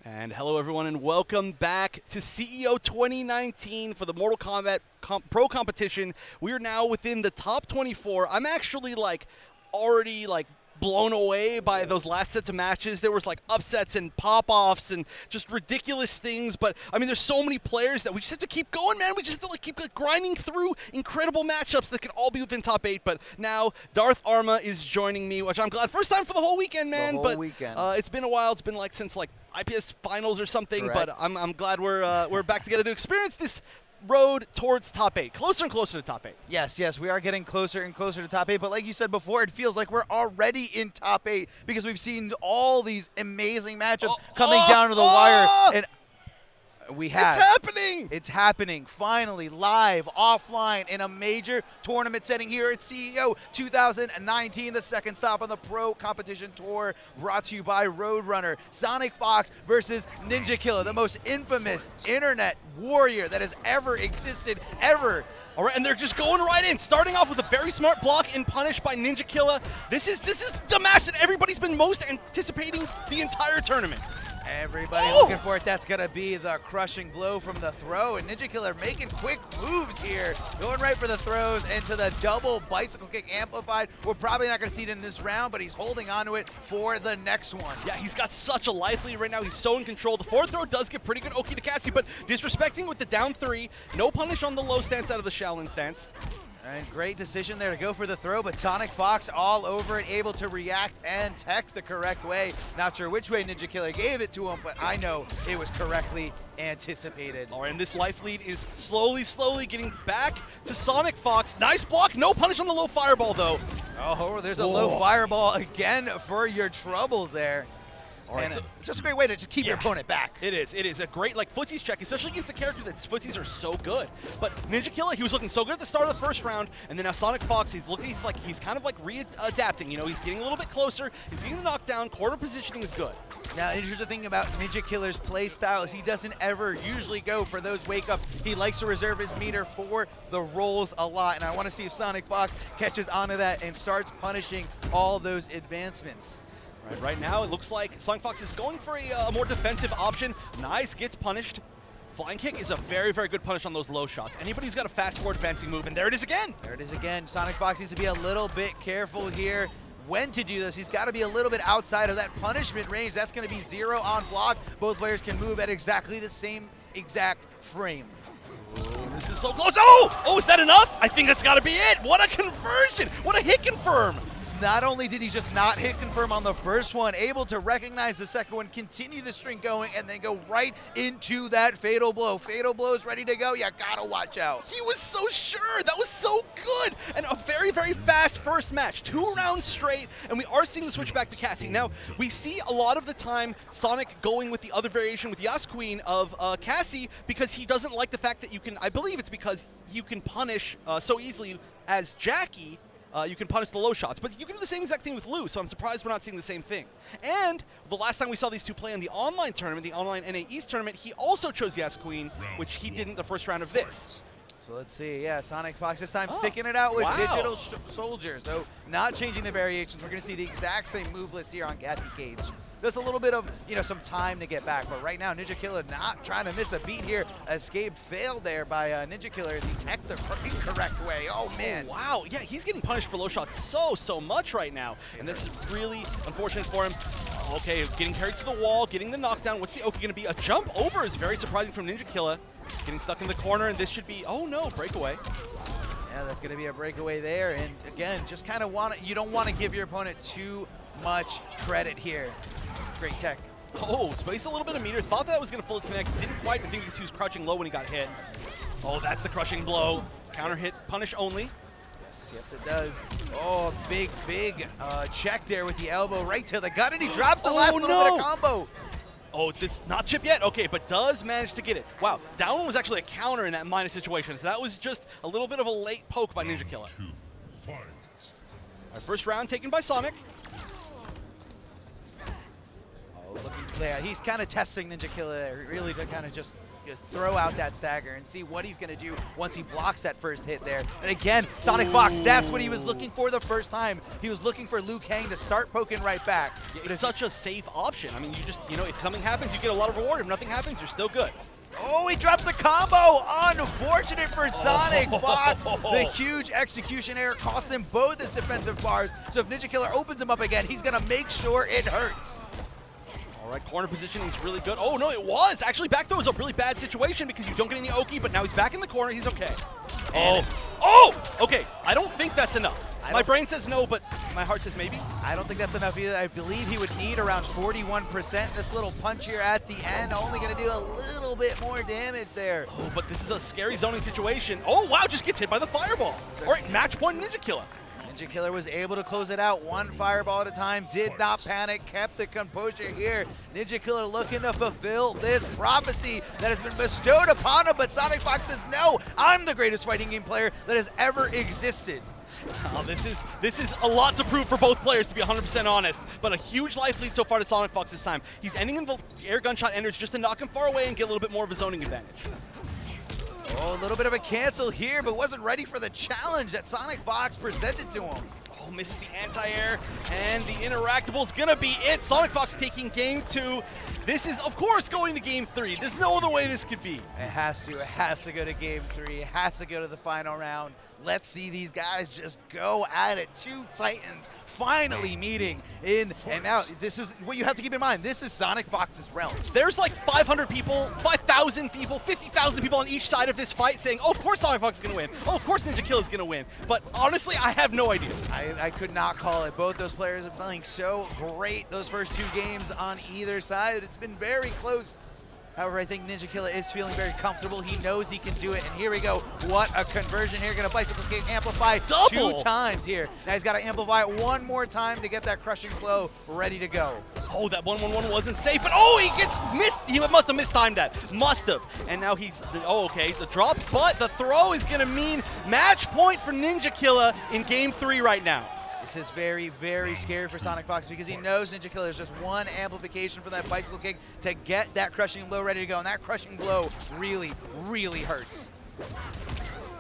And hello everyone and welcome back to CEO 2019 for the Mortal Kombat Pro Competition. We are now within the top 24. I'm actually already blown away by those last sets of matches. There was upsets and pop-offs and just ridiculous things, but I mean there's so many players that we just have to keep going, man. We just have to keep grinding through incredible matchups that could all be within top 8. But now Darth Arma is joining me, which I'm glad. First time for the whole weekend, man. It's been a while. It's been since IPS finals or something. Correct. But I'm glad we're back together to experience this road towards top 8, closer and closer to top 8. Yes, we are getting closer and closer to top 8, but like you said before, it feels like we're already in top 8 because we've seen all these amazing matchups coming down to the wire, and we have. It's happening! It's happening, finally, live, offline, in a major tournament setting here at CEO 2019, the second stop on the Pro Competition Tour, brought to you by Roadrunner. SonicFox versus NinjaKilla, the most infamous internet warrior that has ever existed, ever. All right, and they're just going right in, starting off with a very smart block and punish by NinjaKilla. This is the match that everybody's been most anticipating the entire tournament. Everybody looking for it. That's going to be the crushing blow from the throw. And NinjaKilla making quick moves here. Going right for the throws into the double bicycle kick amplified. We're probably not going to see it in this round, but he's holding on to it for the next one. Yeah, he's got such a life lead right now. He's so in control. The forward throw does get pretty good Oki to Cassie, but disrespecting with the down 3. No punish on the low stance out of the Shaolin stance. And great decision there to go for the throw, but SonicFox all over it, able to react and tech the correct way. Not sure which way NinjaKilla gave it to him, but I know it was correctly anticipated. All right, and this life lead is slowly getting back to SonicFox. Nice block, no punish on the low fireball though. Oh, there's a low fireball again for your troubles there. All right, and just a great way to just keep your opponent back. It is a great Footsie's check, especially against the character that Footsies are so good. But NinjaKilla, he was looking so good at the start of the first round, and then now SonicFox, he's kind of readapting. You know, he's getting a little bit closer. He's getting the knockdown. Corner positioning is good. Now, here's the thing about NinjaKilla's play style is he doesn't ever usually go for those wake ups. He likes to reserve his meter for the rolls a lot, and I want to see if SonicFox catches onto that and starts punishing all those advancements. Right now, it looks like SonicFox is going for a more defensive option. Nice, gets punished. Flying kick is a very good punish on those low shots. Anybody who's got a fast forward advancing move, and there it is again. There it is again. SonicFox needs to be a little bit careful here when to do this. He's got to be a little bit outside of that punishment range. That's going to be 0 on block. Both players can move at exactly the same exact frame. This is so close. Oh, is that enough? I think that's got to be it. What a conversion. What a hit confirm. Not only did he just not hit confirm on the first one, able to recognize the second one, continue the string going, and then go right into that fatal blow. Fatal blow is ready to go. You gotta watch out. He was so sure. That was so good. And a very fast first match. 2 rounds straight, and we are seeing the switch back to Cassie. Now, we see a lot of the time Sonic going with the other variation with Yas Queen of Cassie because he doesn't like the fact that you can, I believe it's because you can punish so easily as Jackie. You can punish the low shots, but you can do the same exact thing with Lou, so I'm surprised we're not seeing the same thing. And the last time we saw these two play in the online tournament, the online NA East tournament, he also chose Yas Queen, which he didn't the first round of this. So let's see, yeah, SonicFox this time sticking it out with Digital Soldier. So not changing the variations. We're going to see the exact same move list here on Kathy Cage. Just a little bit of, some time to get back. But right now, NinjaKilla not trying to miss a beat here. Escape failed there by NinjaKilla as he teched the incorrect way. Oh, man. Oh, wow. Yeah, he's getting punished for low shots so much right now. And this is really unfortunate for him. Okay, getting carried to the wall, getting the knockdown. What's the Oki going to be? A jump over is very surprising from NinjaKilla. Getting stuck in the corner, and this should be, oh no, breakaway. Yeah, that's going to be a breakaway there. And again, just kind of you don't want to give your opponent too much credit here. Great tech. Oh, spaced a little bit of meter. Thought that was going to fully connect. Didn't quite. I think because he was crouching low when he got hit. Oh, that's the crushing blow. Counter hit, punish only. Yes, it does. Oh, big check there with the elbow right to the gut, and he drops the last little bit of combo. Oh, it's not chip yet? Okay, but does manage to get it. Wow, down one was actually a counter in that minus situation, so that was just a little bit of a late poke by NinjaKilla. Our first round taken by Sonic. Oh, look, yeah, he's kind of testing NinjaKilla there, really to kind of just throw out that stagger and see what he's going to do once he blocks that first hit there. And again, SonicFox, that's what he was looking for the first time. He was looking for Liu Kang to start poking right back. Yeah, it's such a safe option. I mean, you just, if something happens, you get a lot of reward. If nothing happens, you're still good. Oh, he drops the combo. Unfortunate for SonicFox. The huge execution error cost him both his defensive bars. So if NinjaKilla opens him up again, he's going to make sure it hurts. All right, corner positioning is really good. Oh, no, it was. Actually, back throw is a really bad situation because you don't get any Oki, but now he's back in the corner. He's okay. Okay. I don't think that's enough. My brain says no, but my heart says maybe. I don't think that's enough either. I believe he would need around 41%. This little punch here at the end only going to do a little bit more damage there. Oh, but this is a scary zoning situation. Oh, wow, just gets hit by the fireball. All right, match point NinjaKilla. NinjaKilla was able to close it out one fireball at a time, did not panic, kept the composure here. NinjaKilla looking to fulfill this prophecy that has been bestowed upon him, but SonicFox says, no, I'm the greatest fighting game player that has ever existed. Oh, this is a lot to prove for both players, to be 100% honest, but a huge life lead so far to SonicFox this time. He's ending in the air gunshot enders just to knock him far away and get a little bit more of a zoning advantage. Oh, a little bit of a cancel here, but wasn't ready for the challenge that SonicFox presented to him. Oh, misses the anti-air, and the interactable is going to be it. SonicFox taking game 2. This is, of course, going to game 3. There's no other way this could be. It has to go to game 3. It has to go to the final round. Let's see these guys just go at it. Two Titans finally meeting in, and now this is what you have to keep in mind. This is SonicFox's realm. There's like 500 people, 5,000 people, 50,000 people on each side of this fight saying, oh, of course SonicFox is going to win. Oh, of course NinjaKilla is going to win. But honestly, I have no idea. I could not call it. Both those players are playing so great those first 2 games on either side. It's been very close. However, I think NinjaKilla is feeling very comfortable. He knows he can do it, and here we go. What a conversion here. Gonna bicycle escape, amplify Double. 2 times here. Now he's gotta amplify it 1 more time to get that crushing blow ready to go. Oh, that 1-1-1 wasn't safe, but oh, he gets missed. He must have mistimed that. Must have. And now he's, okay, the drop, but the throw is gonna mean match point for NinjaKilla in game 3 right now. This is very, very scary for SonicFox because he knows NinjaKilla is just 1 amplification for that bicycle kick to get that crushing blow ready to go, and that crushing blow really, really hurts.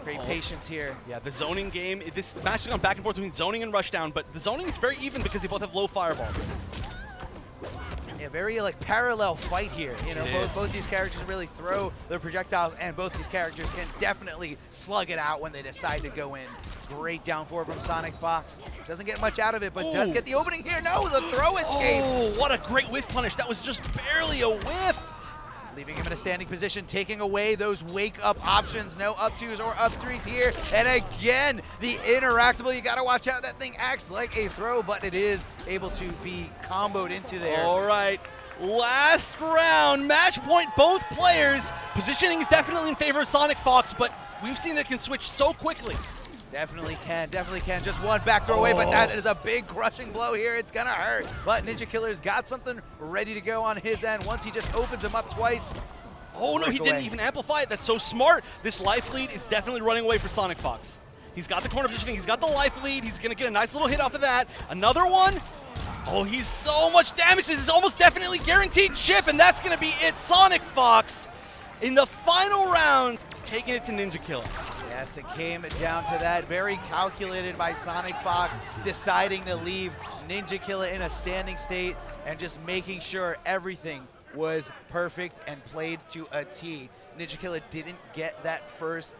Great patience here. Yeah, the zoning game, this match has gone back and forth between zoning and rushdown, but the zoning is very even because they both have low fireballs. Yeah, very like parallel fight here. You know, both these characters really throw their projectiles, and both these characters can definitely slug it out when they decide to go in. Great down forward from SonicFox. Doesn't get much out of it, but does get the opening here. No, the throw escape. Oh, what a great whiff punish. That was just barely a whiff. Leaving him in a standing position, taking away those wake-up options. No up-2s or up-3s here. And again, the interactable. You got to watch out. That thing acts like a throw, but it is able to be comboed into there. All right. Last round. Match point, both players. Positioning is definitely in favor of SonicFox, but we've seen that it can switch so quickly. Definitely can, definitely can. Just 1 back throw away, but that is a big crushing blow here. It's gonna hurt. But NinjaKilla's got something ready to go on his end once he just opens him up twice. Oh no, he didn't even amplify it. That's so smart. This life lead is definitely running away for SonicFox. He's got the corner positioning, he's got the life lead, he's gonna get a nice little hit off of that. Another one. Oh, he's so much damage. This is almost definitely guaranteed chip, and that's gonna be it. SonicFox in the final round, taking it to NinjaKilla. Yes, it came down to that. Very calculated by SonicFox, deciding to leave NinjaKilla in a standing state and just making sure everything was perfect and played to a T. NinjaKilla didn't get that first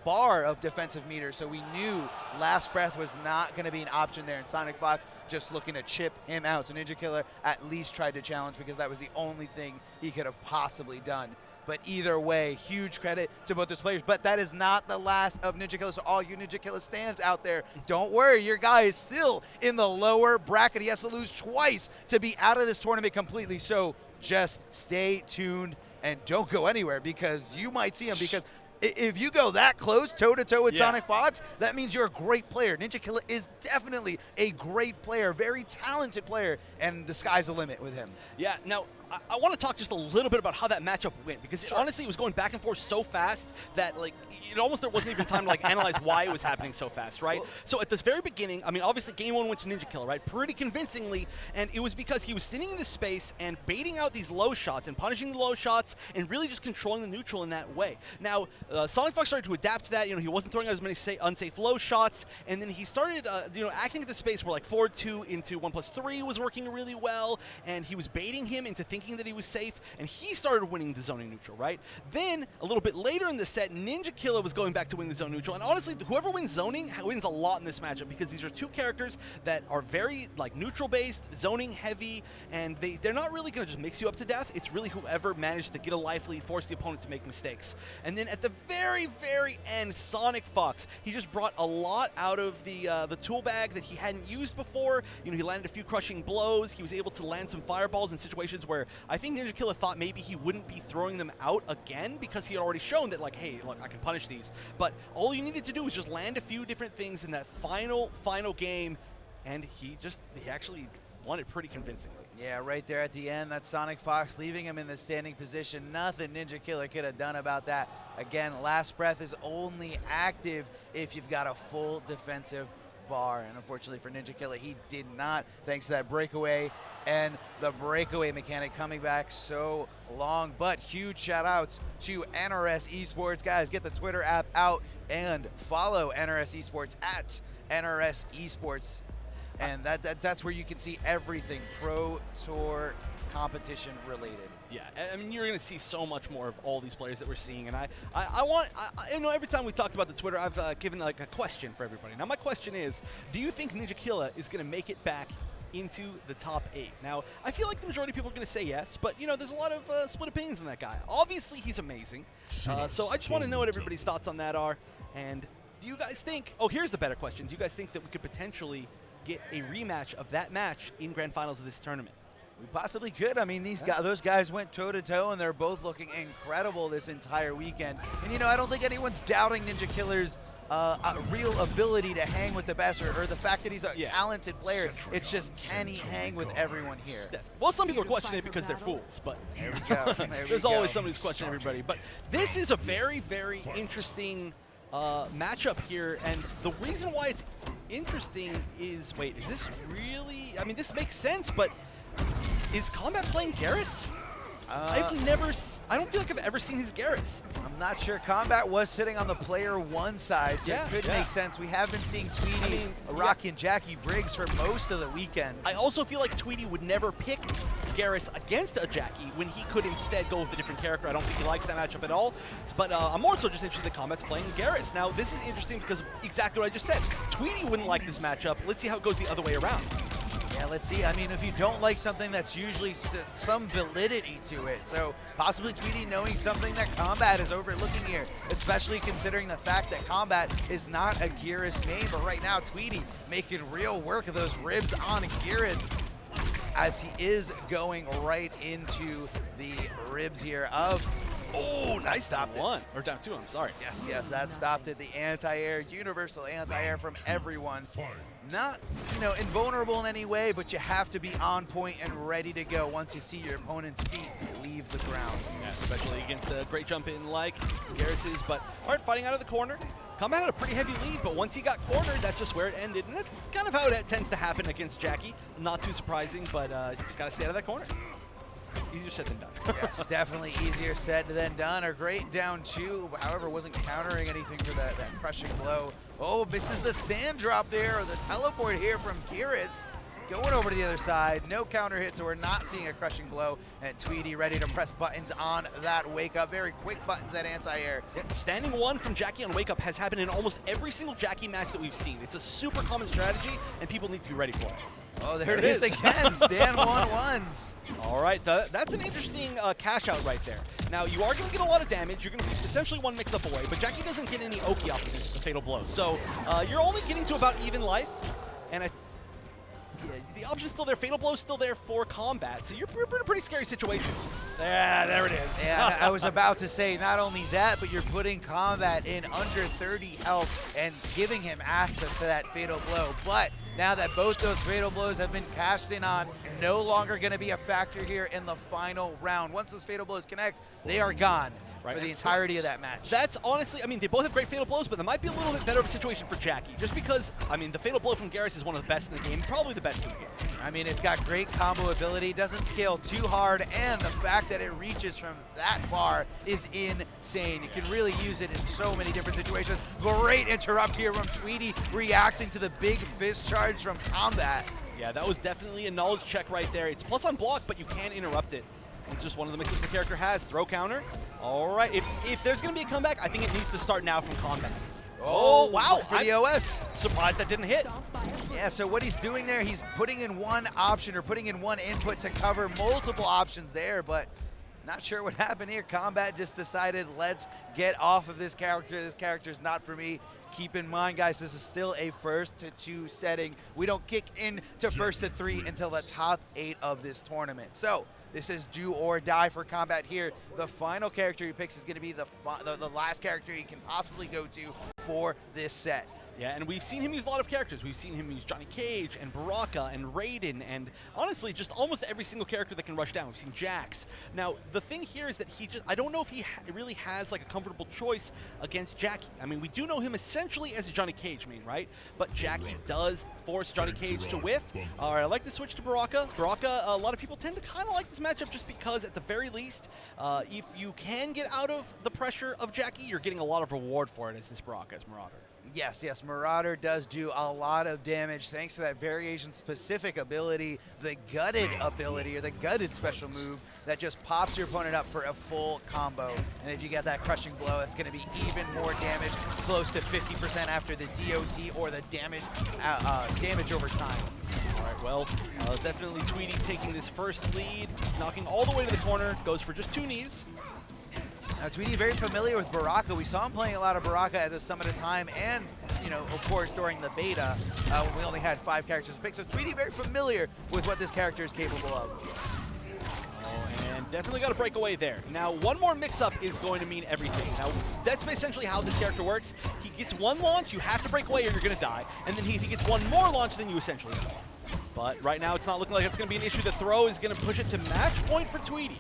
bar of defensive meter, so we knew last breath was not going to be an option there, and SonicFox just looking to chip him out. So NinjaKilla at least tried to challenge because that was the only thing he could have possibly done. But either way, huge credit to both those players. But that is not the last of NinjaKilla. So all you NinjaKilla stands out there, don't worry. Your guy is still in the lower bracket. He has to lose twice to be out of this tournament completely. So just stay tuned and don't go anywhere because you might see him. Because If you go that close, toe-to-toe with Yeah. SonicFox, that means you're a great player. NinjaKilla is definitely a great player, very talented player, and the sky's the limit with him. Yeah, now, I want to talk just a little bit about how that matchup went, because honestly, it was going back and forth so fast that, like, there wasn't even time to, like, analyze why it was happening so fast, right? Well, so at this very beginning, I mean, obviously, game one went to NinjaKilla, right? Pretty convincingly, and it was because he was sitting in this space and baiting out these low shots and punishing the low shots and really just controlling the neutral in that way. Now, SonicFox started to adapt to that. He wasn't throwing out as many unsafe low shots, and then he started, acting at the space where, like, forward 2 into 1+3 was working really well, and he was baiting him into thinking that he was safe, and he started winning the zoning neutral, right? Then, a little bit later in the set, NinjaKilla was going back to win the zone neutral, and honestly, whoever wins zoning wins a lot in this matchup, because these are two characters that are very, like, neutral-based, zoning heavy, and they're not really going to just mix you up to death. It's really whoever managed to get a life lead, force the opponent to make mistakes. And then at the very, very end, SonicFox, he just brought a lot out of the tool bag that he hadn't used before. He landed a few crushing blows. He was able to land some fireballs in situations where I think NinjaKilla thought maybe he wouldn't be throwing them out again, because he had already shown that, like, hey, look, I can punish these. But all you needed to do was just land a few different things in that final game, and he actually won it pretty convincingly. Yeah, right there at the end, that's SonicFox leaving him in the standing position. Nothing NinjaKilla could have done about that. Again, Last Breath is only active if you've got a full defensive bar, and unfortunately for NinjaKilla, he did not, thanks to that breakaway, and the breakaway mechanic coming back so long. But huge shout outs to NRS Esports. Guys, get the Twitter app out and follow NRS Esports at NRS Esports. And that's where you can see everything Pro Tour competition related. Yeah, I mean, you're going to see so much more of all these players that we're seeing, and I every time we've talked about the Twitter, I've given, like, a question for everybody. Now, my question is, do you think NinjaKilla is going to make it back into the top 8? Now, I feel like the majority of people are going to say yes, but, there's a lot of split opinions on that guy. Obviously, he's amazing, so I just want to know what everybody's thoughts on that are. And do you guys think, here's the better question, do you guys think that we could potentially get a rematch of that match in Grand Finals of this tournament? We possibly could. I mean, those guys went toe-to-toe, and they're both looking incredible this entire weekend. And, I don't think anyone's doubting NinjaKilla's real ability to hang with the best, or the fact that he's a talented player. It's just, can he hang with everyone here? Well, some people are questioning it because they're fools, but there we go. There's always somebody who's questioning everybody. But this is a very, very interesting matchup here, and the reason why it's interesting is, wait, is this really, I mean, this makes sense, but is Combat playing Garrus? I don't feel like I've ever seen his Garrus. I'm not sure. Combat was sitting on the player 1 side, so it could make sense. We have been seeing Tweedy, Rocky, and Jackie Briggs for most of the weekend. I also feel like Tweedy would never pick Garrus against a Jackie when he could instead go with a different character. I don't think he likes that matchup at all. But I'm more so just interested that Combat's playing Garrus. Now, this is interesting because exactly what I just said. Tweedy wouldn't like this matchup. Let's see how it goes the other way around. Yeah, let's see. I mean, if you don't like something, that's usually some validity to it. So possibly Tweedy knowing something that Combat is overlooking here, especially considering the fact that Combat is not a Garrus main. But right now, Tweedy making real work of those ribs on Garrus, as he is going right into the ribs here of... Oh, nice stop one. Or down 2, I'm sorry. Yes, that stopped it. The anti-air, universal anti-air from everyone. Not, invulnerable in any way, but you have to be on point and ready to go once you see your opponent's feet leave the ground. Yeah, especially against a great jump in like Garrus's. But, all right, fighting out of the corner. Combat had a pretty heavy lead, but once he got cornered, that's just where it ended. And that's kind of how it tends to happen against Jackie. Not too surprising, but you just got to stay out of that corner. Easier said than done. Yes, definitely easier said than done. A great down 2, however, wasn't countering anything for that crushing blow. Oh, misses the sand drop there, or the teleport here from Garrus. Going over to the other side, no counter hit, so we're not seeing a crushing blow. And Tweedy ready to press buttons on that wake up. Very quick buttons at anti-air. Yeah, standing 1 from Jackie on wake up has happened in almost every single Jackie match that we've seen. It's a super common strategy, and people need to be ready for it. Oh, there it is again. Stand 1-1s. All right, that's an interesting cash out right there. Now, you are going to get a lot of damage. You're going to essentially 1 mix-up away, but Jackie doesn't get any Oki off of this fatal blow. So you're only getting to about even life, and the option's still there. Fatal Blow's still there for combat, so you're in a pretty scary situation. Yeah, there it is. Yeah, I was about to say, not only that, but you're putting combat in under 30 health and giving him access to that Fatal Blow. But now that both those Fatal Blows have been cashed in on, no longer going to be a factor here in the final round. Once those Fatal Blows connect, they are gone. Right, for the entirety of that match. That's honestly, I mean, they both have great Fatal Blows, but there might be a little bit better of a situation for Jackie, just because, I mean, the Fatal Blow from Garrus is one of the best in the game, probably the best in the game. I mean, it's got great combo ability, doesn't scale too hard, and the fact that it reaches from that far is insane. You can really use it in so many different situations. Great interrupt here from Tweedy, reacting to the big fist charge from combat. Yeah, that was definitely a knowledge check right there. It's plus on block, but you can interrupt it. It's just one of the mixes the character has. Throw counter. All right, if there's going to be a comeback, I think it needs to start now from combat. Oh, wow. For the OS. Surprised that didn't hit. Yeah, so what he's doing there, he's putting in one option or putting in one input to cover multiple options there, but not sure what happened here. Combat just decided, let's get off of this character. This character's not for me. Keep in mind, guys, this is still a 1st to 2 setting. We don't kick into 1st to 3 until the top 8 of this tournament. So this is do or die for combat here. The final character he picks is going to be the last character he can possibly go to for this set. Yeah, and we've seen him use a lot of characters. We've seen him use Johnny Cage and Baraka and Raiden and honestly just almost every single character that can rush down. We've seen Jax. Now, the thing here is that I don't know if he really has like a comfortable choice against Jackie. I mean, we do know him essentially as a Johnny Cage main, right? But Jackie does force Johnny Cage to whiff. All right, I like to switch to Baraka. Baraka, a lot of people tend to kind of like this matchup just because at the very least, if you can get out of the pressure of Jackie, you're getting a lot of reward for it as this Baraka, as Marauder. Yes, Marauder does do a lot of damage thanks to that variation-specific ability, the gutted ability, or the gutted special move that just pops your opponent up for a full combo. And if you get that crushing blow, it's going to be even more damage, close to 50% after the DOT or the damage over time. All right, well, definitely Tweedy taking this first lead, knocking all the way to the corner, goes for just 2 knees. Now, Tweedy very familiar with Baraka. We saw him playing a lot of Baraka at the Summit of Time and, you know, of course, during the beta when we only had 5 characters to pick. So Tweedy very familiar with what this character is capable of. Oh, and definitely got to break away there. Now, one more mix-up is going to mean everything. Now, that's essentially how this character works. He gets 1 launch, you have to break away or you're going to die. And then if he gets 1 more launch, then you essentially die. But right now, it's not looking like it's going to be an issue. The throw is going to push it to match point for Tweedy.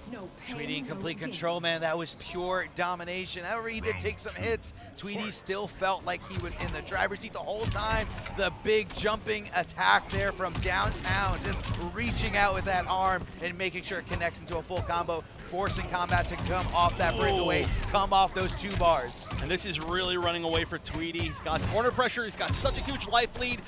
Tweedy in complete control, man. That was pure domination. However, he did take some hits. Tweedy still felt like he was in the driver's seat the whole time. The big jumping attack there from downtown, just reaching out with that arm and making sure it connects into a full combo, forcing combat to come off that breakaway, come off those 2 bars. And this is really running away for Tweedy. He's got corner pressure. He's got such a huge life lead.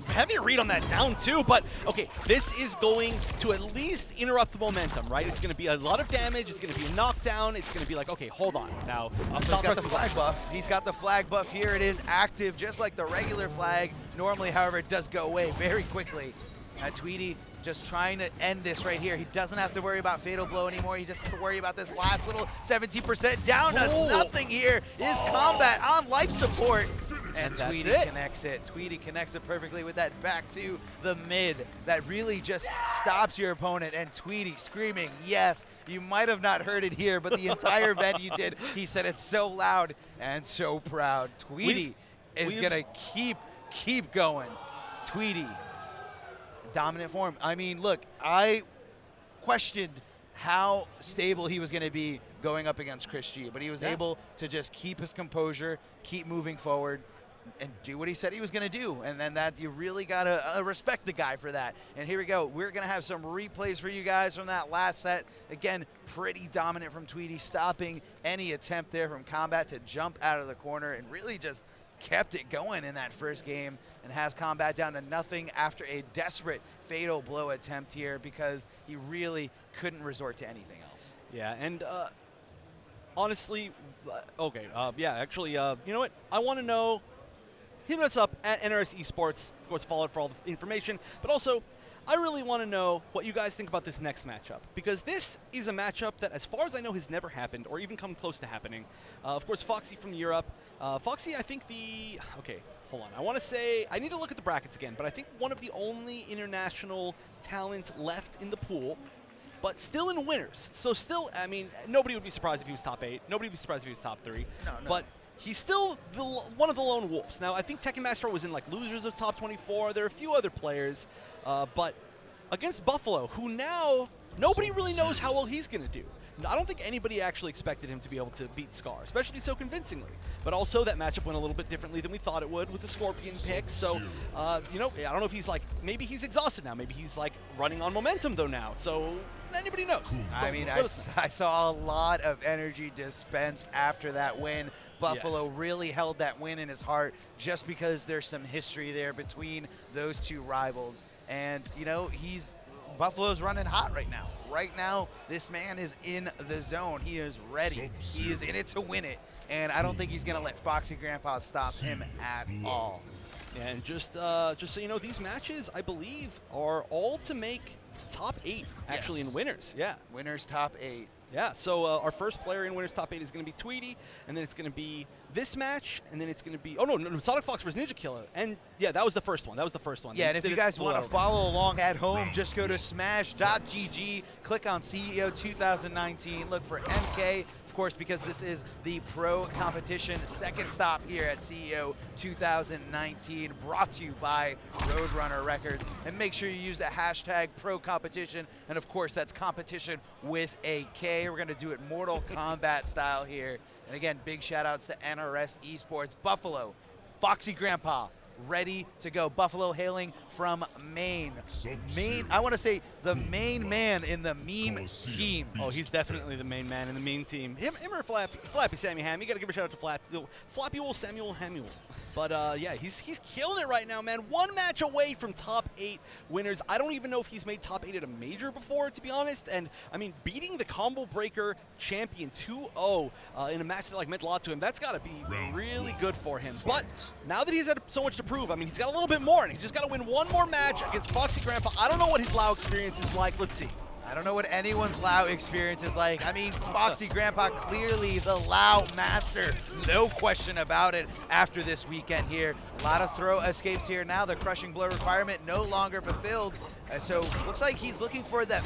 Heavy read on that down too, but okay, this is going to at least interrupt the momentum, right? It's going to be a lot of damage. It's going to be a knockdown. It's going to be like, okay, hold on. Now, he's got the flag buff. He's got the flag buff here. It is active just like the regular flag. Normally, however, it does go away very quickly. Tweedy just trying to end this right here. He doesn't have to worry about Fatal Blow anymore. He just has to worry about this last little 17% down to nothing here. Is combat on life support. And Tweedy connects it. Tweedy connects it perfectly with that back to the mid that really just stops your opponent. And Tweedy screaming, yes. You might have not heard it here, but the entire venue did. He said it so loud and so proud. Tweedy is going to keep going. Tweedy. Dominant form. I mean, look, I questioned how stable he was going to be going up against Chris G, but he was able to just keep his composure, keep moving forward, and do what he said he was going to do. And then that you really got to respect the guy for that. And here we go. We're going to have some replays for you guys from that last set. Again, pretty dominant from Tweedy, stopping any attempt there from combat to jump out of the corner and really just kept it going in that first game and has combat down to nothing after a desperate Fatal Blow attempt here because he really couldn't resort to anything else. Yeah, and honestly, okay, actually, you know what? I want to know, hit us up at NRS Esports. Of course, follow it for all the information, but also, I really want to know what you guys think about this next matchup, because this is a matchup that, as far as I know, has never happened or even come close to happening. Of course, Foxy from Europe. Foxy, I think okay, hold on. I want to say, I need to look at the brackets again, but I think one of the only international talents left in the pool, but still in winners. So still, I mean, nobody would be surprised if he was top 8. Nobody would be surprised if he was top 3. No. But he's still one of the lone wolves. Now, I think Tekken Master was in like losers of top 24. There are a few other players, but against Buffalo, who now nobody really knows how well he's going to do. I don't think anybody actually expected him to be able to beat Scar, especially so convincingly. But also, that matchup went a little bit differently than we thought it would with the Scorpion pick. So, you know, I don't know if he's like, maybe he's exhausted now. Maybe he's like running on momentum though now. So anybody knows. I mean, I saw a lot of energy dispensed after that win. Buffalo really held that win in his heart just because there's some history there between those two rivals. And, you know, Buffalo's running hot right now. Right now, this man is in the zone. He is ready. He is in it to win it. And I don't think he's going to let Foxy Grampa stop him at all. And just so you know, these matches, I believe, are all to make top 8, actually, in winners. Yeah. Winners top 8. Yeah, so our first player in winners top 8 is going to be Tweety, and then it's going to be this match, and then it's going to be, SonicFox versus NinjaKilla. And yeah, that was the first one. Yeah, and if you guys want to follow along at home, just go to smash.gg, click on CEO 2019, look for MK. Of course, because this is the pro competition second stop here at CEO 2019, brought to you by Roadrunner Records. And make sure you use the hashtag pro competition. And of course, that's competition with a K. We're going to do it Mortal Kombat style here. And again, big shout outs to NRS Esports. Buffalo, Foxy Grampa, ready to go. Buffalo hailing from Maine. I want to say the main man in the meme team. Oh, he's definitely the main man in the meme team. Him or Flappy Sammy Ham. You got to give a shout out to Flappy Samuel Hamuel. But yeah, he's killing it right now, man. One match away from top 8 winners. I don't even know if he's made top 8 at a major before, to be honest. And I mean, beating the Combo Breaker champion 2-0 in a match that like meant a lot to him, that's got to be really good for him. But now that he's had so much to prove, I mean, he's got a little bit more, and he's just got to win one more match against Foxy Grampa. I don't know what his LoL experience is like. Let's see. I don't know what anyone's LoL experience is like. I mean, Foxy Grampa clearly the LoL master. No question about it after this weekend here. A lot of throw escapes here now. The crushing blow requirement no longer fulfilled. So looks like he's looking for that.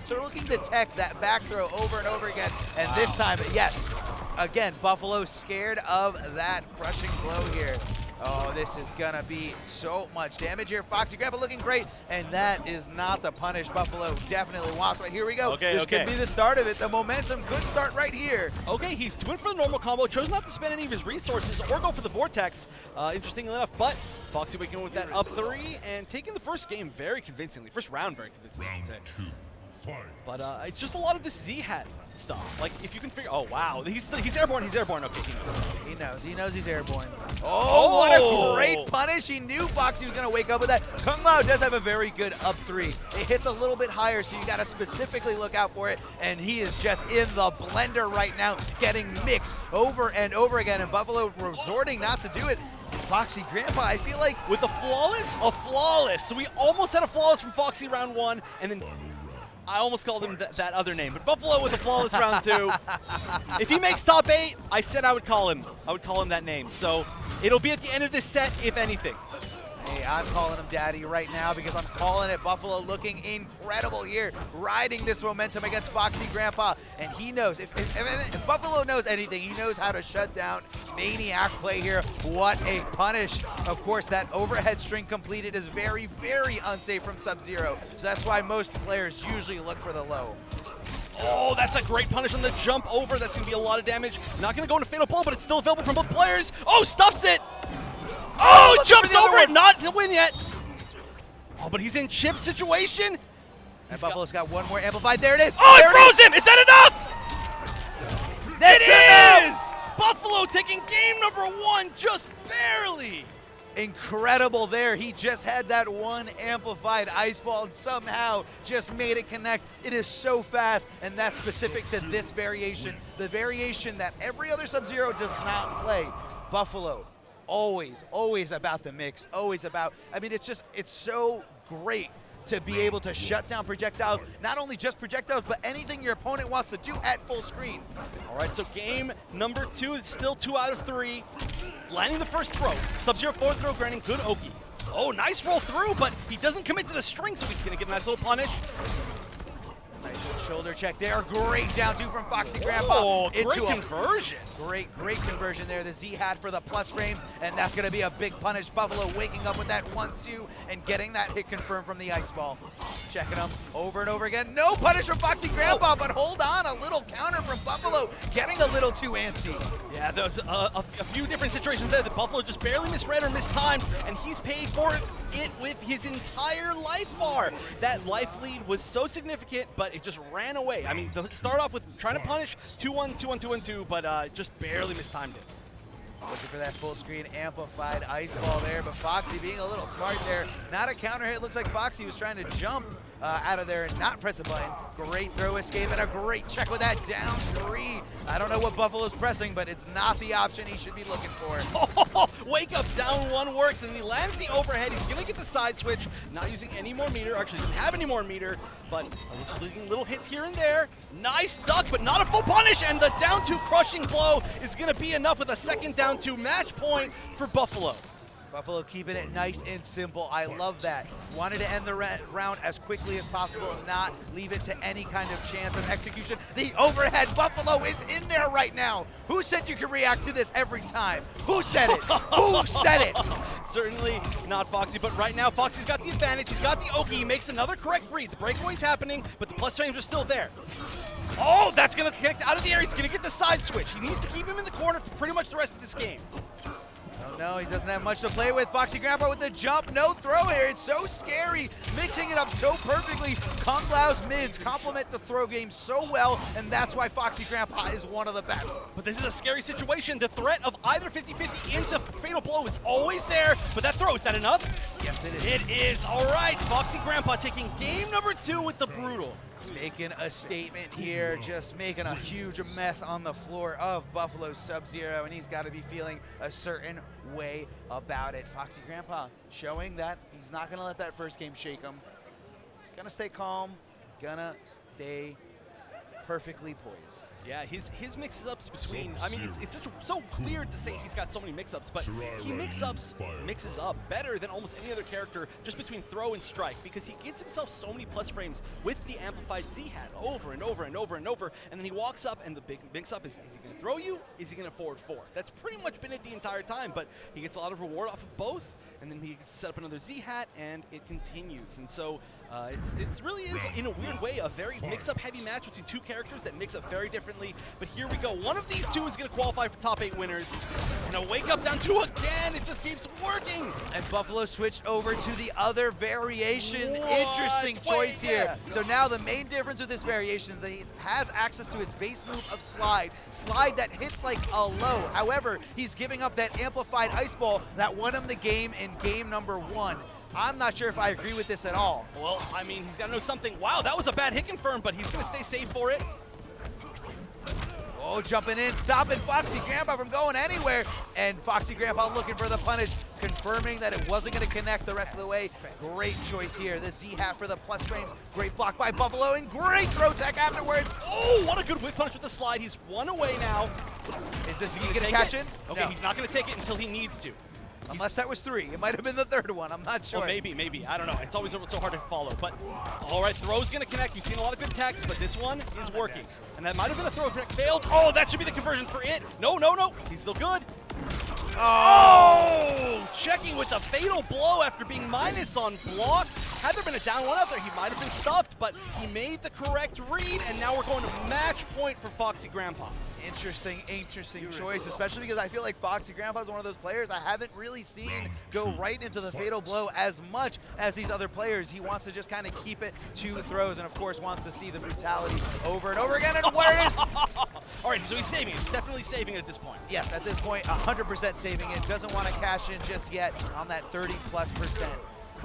They're looking to tech that back throw over and over again. And this time, yes, again, Buffalo scared of that crushing blow here. Oh, this is gonna be so much damage here. Foxy Grampa looking great, and that is not the punish Buffalo definitely wants. But here we go. This could be the start of it. The momentum could start right here. Okay, he's doing for the normal combo. Chose not to spend any of his resources or go for the Vortex, interestingly enough. But Foxy waking with that up 3 and taking the first game very convincingly. First round very convincingly, I'd say. But it's just a lot of this Z-Hat stuff. Like, if you can figure, oh wow, he's airborne, Okay, He knows he's airborne. Oh, what a great punish. He knew Foxy was gonna wake up with that. Kung Lao does have a very good up 3. It hits a little bit higher, so you gotta specifically look out for it. And he is just in the blender right now, getting mixed over and over again. And Buffalo resorting not to do it. Foxy Grampa, I feel like with a flawless. So we almost had a flawless from Foxy round 1, and then I almost called him that other name, but Buffalo with a flawless round 2. If he makes top 8, I said I would call him that name. So it'll be at the end of this set, if anything. Hey, I'm calling him daddy right now because I'm calling it. Buffalo looking incredible here, riding this momentum against Foxy Grampa. And he knows, if Buffalo knows anything, he knows how to shut down Maniac play here. What a punish. Of course, that overhead string completed is very, very unsafe from Sub-Zero. So that's why most players usually look for the low. Oh, that's a great punish on the jump over. That's going to be a lot of damage. Not going to go into Fatal Blow, but it's still available from both players. Oh, stuffs it. Oh, jumps over it, not to win yet. Oh, but he's in chip situation. And Buffalo's got one more amplified. There it is. Oh, it froze him. Is that enough? It is. Buffalo taking game number 1 just barely. Incredible there. He just had that one amplified ice ball and somehow just made it connect. It is so fast, and that's specific to this variation, the variation that every other Sub-Zero does not play. Buffalo, always about the mix, always about, I mean, it's so great to be able to shut down projectiles, not only just projectiles, but anything your opponent wants to do at full screen. All right, so game number 2 is still 2 out of 3. Landing the first throw. Sub-Zero forward throw, granting good Oki. Oh, nice roll through, but he doesn't commit to the string, so he's going to get a nice little punish. Nice little shoulder check there. Great down two from Foxy Grampa. Oh, into great conversion. Great conversion there. The Z hat for the plus frames, and that's going to be a big punish. Buffalo waking up with that 1-2 and getting that hit confirmed from the ice ball. Checking him over and over again. No punish from Foxy Grampa, but hold on, a little counter from Buffalo, getting a little too antsy. Yeah, there's a few different situations there that Buffalo just barely misread or mistimed, and he's paid for it with his entire life bar. That life lead was so significant, but it just ran away. I mean, to start off with trying to punish 2-1, 2-1, 2-1-2, but just barely mistimed it. Looking for that full screen amplified ice ball there, but Foxy being a little smart there. Not a counter hit. Looks like Foxy was trying to jump out of there and not press a button. Great throw escape and a great check with that down 3. I don't know what Buffalo's pressing, but it's not the option he should be looking for. Oh, wake up, down 1 works, and he lands the overhead. He's going to get the side switch, not using any more meter. Actually, doesn't have any more meter, but little hits here and there. Nice duck, but not a full punish, and the down 2 crushing blow is going to be enough with a second down 2 match point for Buffalo. Buffalo keeping it nice and simple. I love that. Wanted to end the round as quickly as possible and not leave it to any kind of chance of execution. The overhead, Buffalo is in there right now. Who said you could react to this every time? Who said it? Who said it? Certainly not Foxy, but right now Foxy's got the advantage. He's got the Oki. He makes another correct read. The breakaway's happening, but the plus frames are still there. Oh, that's going to connect out of the air. He's going to get the side switch. He needs to keep him in the corner for pretty much the rest of this game. No, he doesn't have much to play with. Foxy Grampa with the jump, no throw here. It's so scary, mixing it up so perfectly. Kung Lao's mids complement the throw game so well, and that's why Foxy Grampa is one of the best. But this is a scary situation. The threat of either 50-50 into fatal blow is always there, but that throw, is that enough? Yes, it is. It is. All right, Foxy Grampa taking game number 2 with the brutal. Making a statement here, just making a huge mess on the floor of Buffalo Sub-Zero, and he's got to be feeling a certain way about it. Foxy Grampa showing that he's not going to let that first game shake him. Gonna stay calm, gonna stay perfectly poised. Yeah, his mix-ups between, I mean, it's so clear to say he's got so many mix-ups, but he mixes up better than almost any other character just between throw and strike, because he gets himself so many plus frames with the amplified Z-hat over and over and over and over, and then he walks up and the big mix-up is he going to throw you? Is he going to forward 4? That's pretty much been it the entire time, but he gets a lot of reward off of both, and then he gets to set up another Z-hat, and it continues. And so it really is, in a weird way, a very mix-up heavy match between two characters that mix up very differently. But here we go. One of these two is going to qualify for top 8 winners. And a wake up down 2 again. It just keeps working. And Buffalo switched over to the other variation. Interesting choice here. So now the main difference with this variation is that he has access to his base move of slide. Slide that hits like a low. However, he's giving up that amplified ice ball that won him the game in game number 1. I'm not sure if I agree with this at all. Well, I mean, he's got to know something. Wow, that was a bad hit confirm, but he's going to stay safe for it. Oh, jumping in, stopping Foxy Grampa from going anywhere. And Foxy Grampa looking for the punish, confirming that it wasn't going to connect the rest of the way. Great choice here. The Z-hat for the plus frames. Great block by Buffalo, and great throw tech afterwards. Oh, what a good whip punch with the slide. He's 1 away now. Is this going to cash in? Okay, no. He's not going to take it until he needs to. Unless that was 3. It might have been the 3rd one. I'm not sure. Well, maybe. I don't know. It's always so hard to follow. But, all right, throw's going to connect. You've seen a lot of good techs, but this one is working. And that might have been a throw that failed. Oh, that should be the conversion for it. No. He's still good. Oh! Checking with a fatal blow after being minus on block. Had there been a down 1 out there, he might have been stuffed, but he made the correct read, and now we're going to match point for Foxy Grampa. Interesting choice, especially because I feel like Foxy Grampa is one of those players I haven't really seen go right into the fatal blow as much as these other players. He wants to just kind of keep it 2 throws, and of course wants to see the brutality over and over again, and where it is. All right, so he's saving it. He's definitely saving it at this point. Yes, at this point, 100% saving it. Doesn't want to cash in just yet on that 30+%.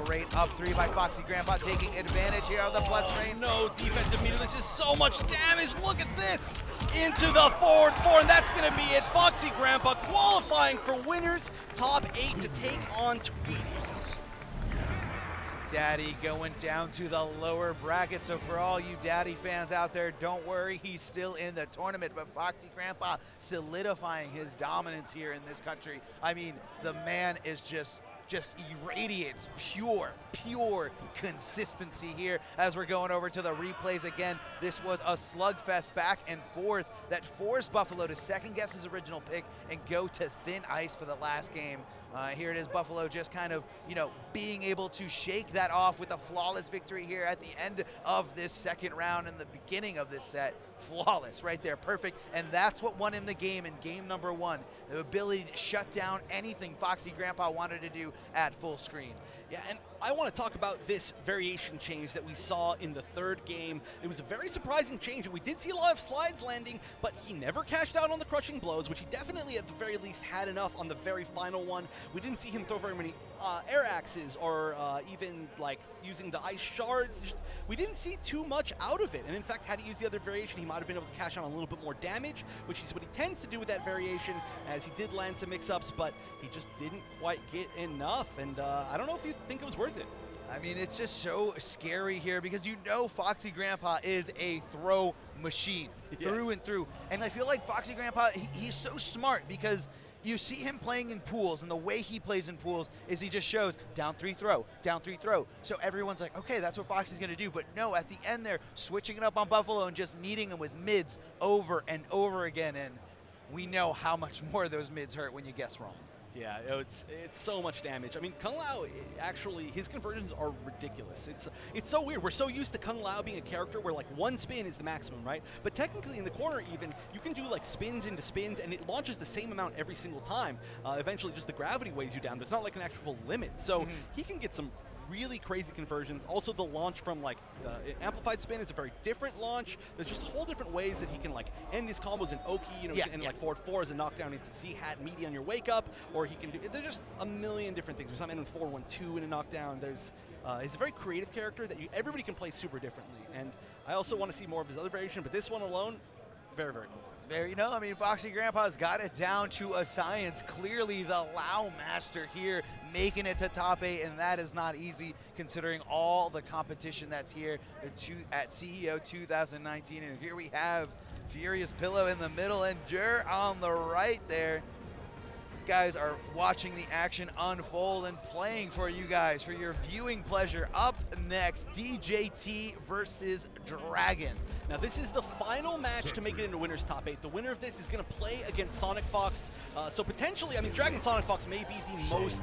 Great up 3 by Foxy Grampa, taking advantage here of the plus range. No defensive meter. This is so much damage. Look at this. Into the forward 4, and that's going to be it. Foxy Grampa qualifying for winners, top 8 to take on Tweety. Daddy going down to the lower bracket. So for all you Daddy fans out there, don't worry, he's still in the tournament. But Foxy Grampa solidifying his dominance here in this country. I mean, the man is just irradiates pure consistency here as we're going over to the replays again. This was a slugfest back and forth that forced Buffalo to second guess his original pick and go to thin ice for the last game. Here it is, Buffalo just kind of, being able to shake that off with a flawless victory here at the end of this second round and the beginning of this set. Flawless right there, perfect. And that's what won him the game in game number 1. The ability to shut down anything Foxy Grampa wanted to do at full screen. Yeah, and I want to talk about this variation change that we saw in the third game. It was a very surprising change, and we did see a lot of slides landing, but he never cashed out on the crushing blows, which he definitely at the very least had enough on the very final one. We didn't see him throw very many air axes or even like using the ice shards. We didn't see too much out of it, and in fact, had he used the other variation, he might have been able to cash out on a little bit more damage, which is what he tends to do with that variation, as he did land some mix-ups, but he just didn't quite get enough, and I don't know if you think it was worth it. I mean, it's just so scary here because Foxy Grampa is a throw machine through and through. And I feel like Foxy Grampa, he's so smart because you see him playing in pools, and the way he plays in pools is he just shows down 3 throw, down 3 throw. So everyone's like, okay, that's what Foxy's gonna do. But no, at the end there, switching it up on Buffalo and just meeting him with mids over and over again. And we know how much more those mids hurt when you guess wrong. Yeah, it's so much damage. I mean, Kung Lao, actually, his conversions are ridiculous. It's so weird. We're so used to Kung Lao being a character where like one spin is the maximum, right? But technically in the corner even, you can do like spins into spins and it launches the same amount every single time. Eventually just the gravity weighs you down. There's not like an actual limit. So he can get some really crazy conversions. Also the launch from like the amplified spin is a very different launch. There's just whole different ways that he can like end his combos in Oki, like forward 4 as a knockdown into Z-Hat meaty on your wake up, or he can do, there's just a million different things. There's some in 4-1-2 in a knockdown. There's he's a very creative character that everybody can play super differently. And I also want to see more of his other variation, but this one alone, very, very cool. There, I mean, Foxy Grampa's got it down to a science. Clearly the Lao master here, making it to top 8, and that is not easy considering all the competition that's here at CEO 2019. And here we have Furious Pillow in the middle and Jur on the right there. Guys are watching the action unfold and playing for you guys for your viewing pleasure. Up next, DJT versus Dragon. Now this is the final match to make it into winner's top 8. The winner of this is going to play against SonicFox. So potentially, I mean, Dragon SonicFox may be the most,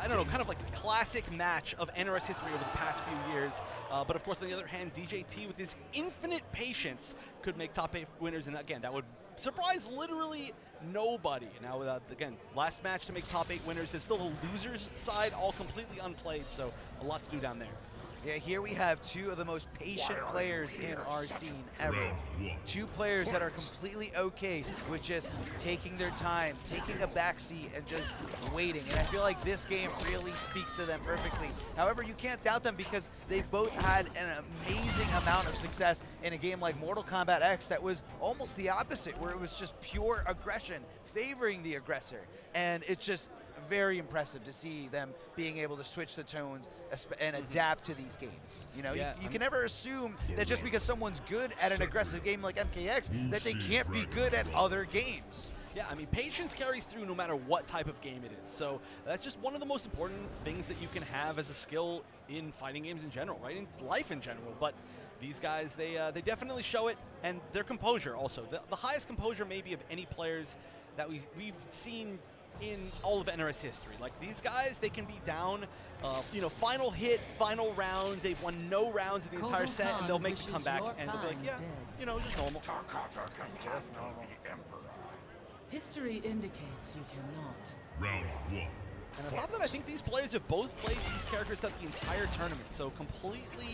I don't know, kind of like classic match of NRS history over the past few years. But of course, on the other hand, DJT with his infinite patience could make top 8 winners. And again, that would surprise literally nobody. Now, again, last match to make top 8 winners. There's still a loser's side, all completely unplayed, so a lot to do down there. Yeah, here we have 2 of the most patient players in our scene ever. 2 players that are completely okay with just taking their time, taking a backseat, and just waiting. And I feel like this game really speaks to them perfectly. However, you can't doubt them because they both had an amazing amount of success in a game like Mortal Kombat X that was almost the opposite, where it was just pure aggression, favoring the aggressor. And it's just very impressive to see them being able to switch the tones and adapt to these games. You can never assume that just because someone's good at an aggressive game like MKX that they can't be good at other games. Yeah, I mean, patience carries through no matter what type of game it is. So that's just one of the most important things that you can have as a skill in fighting games in general, right? In life in general. But these guys, they definitely show it, and their composure also. The highest composure maybe of any players that we've seen in all of NRS history. Like these guys, they can be down, final hit, final round. They've won no rounds in the entire set, and they'll make the comeback, and they'll be like, yeah, just normal. Just normal. History indicates you cannot. Round 1. And on top of that, I think these players have both played these characters throughout the entire tournament, so completely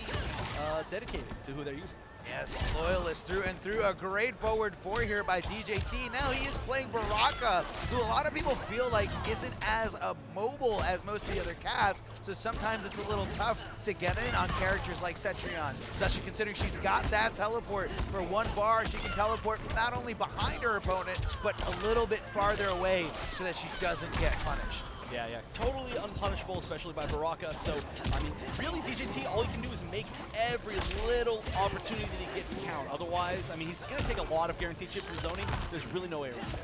dedicated to who they're using. Yes, loyalist through and through. A great forward 4 here by DJT. Now he is playing Baraka, who a lot of people feel like isn't as mobile as most of the other casts, so sometimes it's a little tough to get in on characters like Cetrion, especially considering she's got that teleport. For 1 bar, she can teleport not only behind her opponent, but a little bit farther away so that she doesn't get punished. Yeah, yeah, totally unpunishable, especially by Baraka. So, I mean, really, DJT, all he can do is make every little opportunity that he gets count. Otherwise, I mean, he's going to take a lot of guaranteed chips from zoning. There's really no way around it.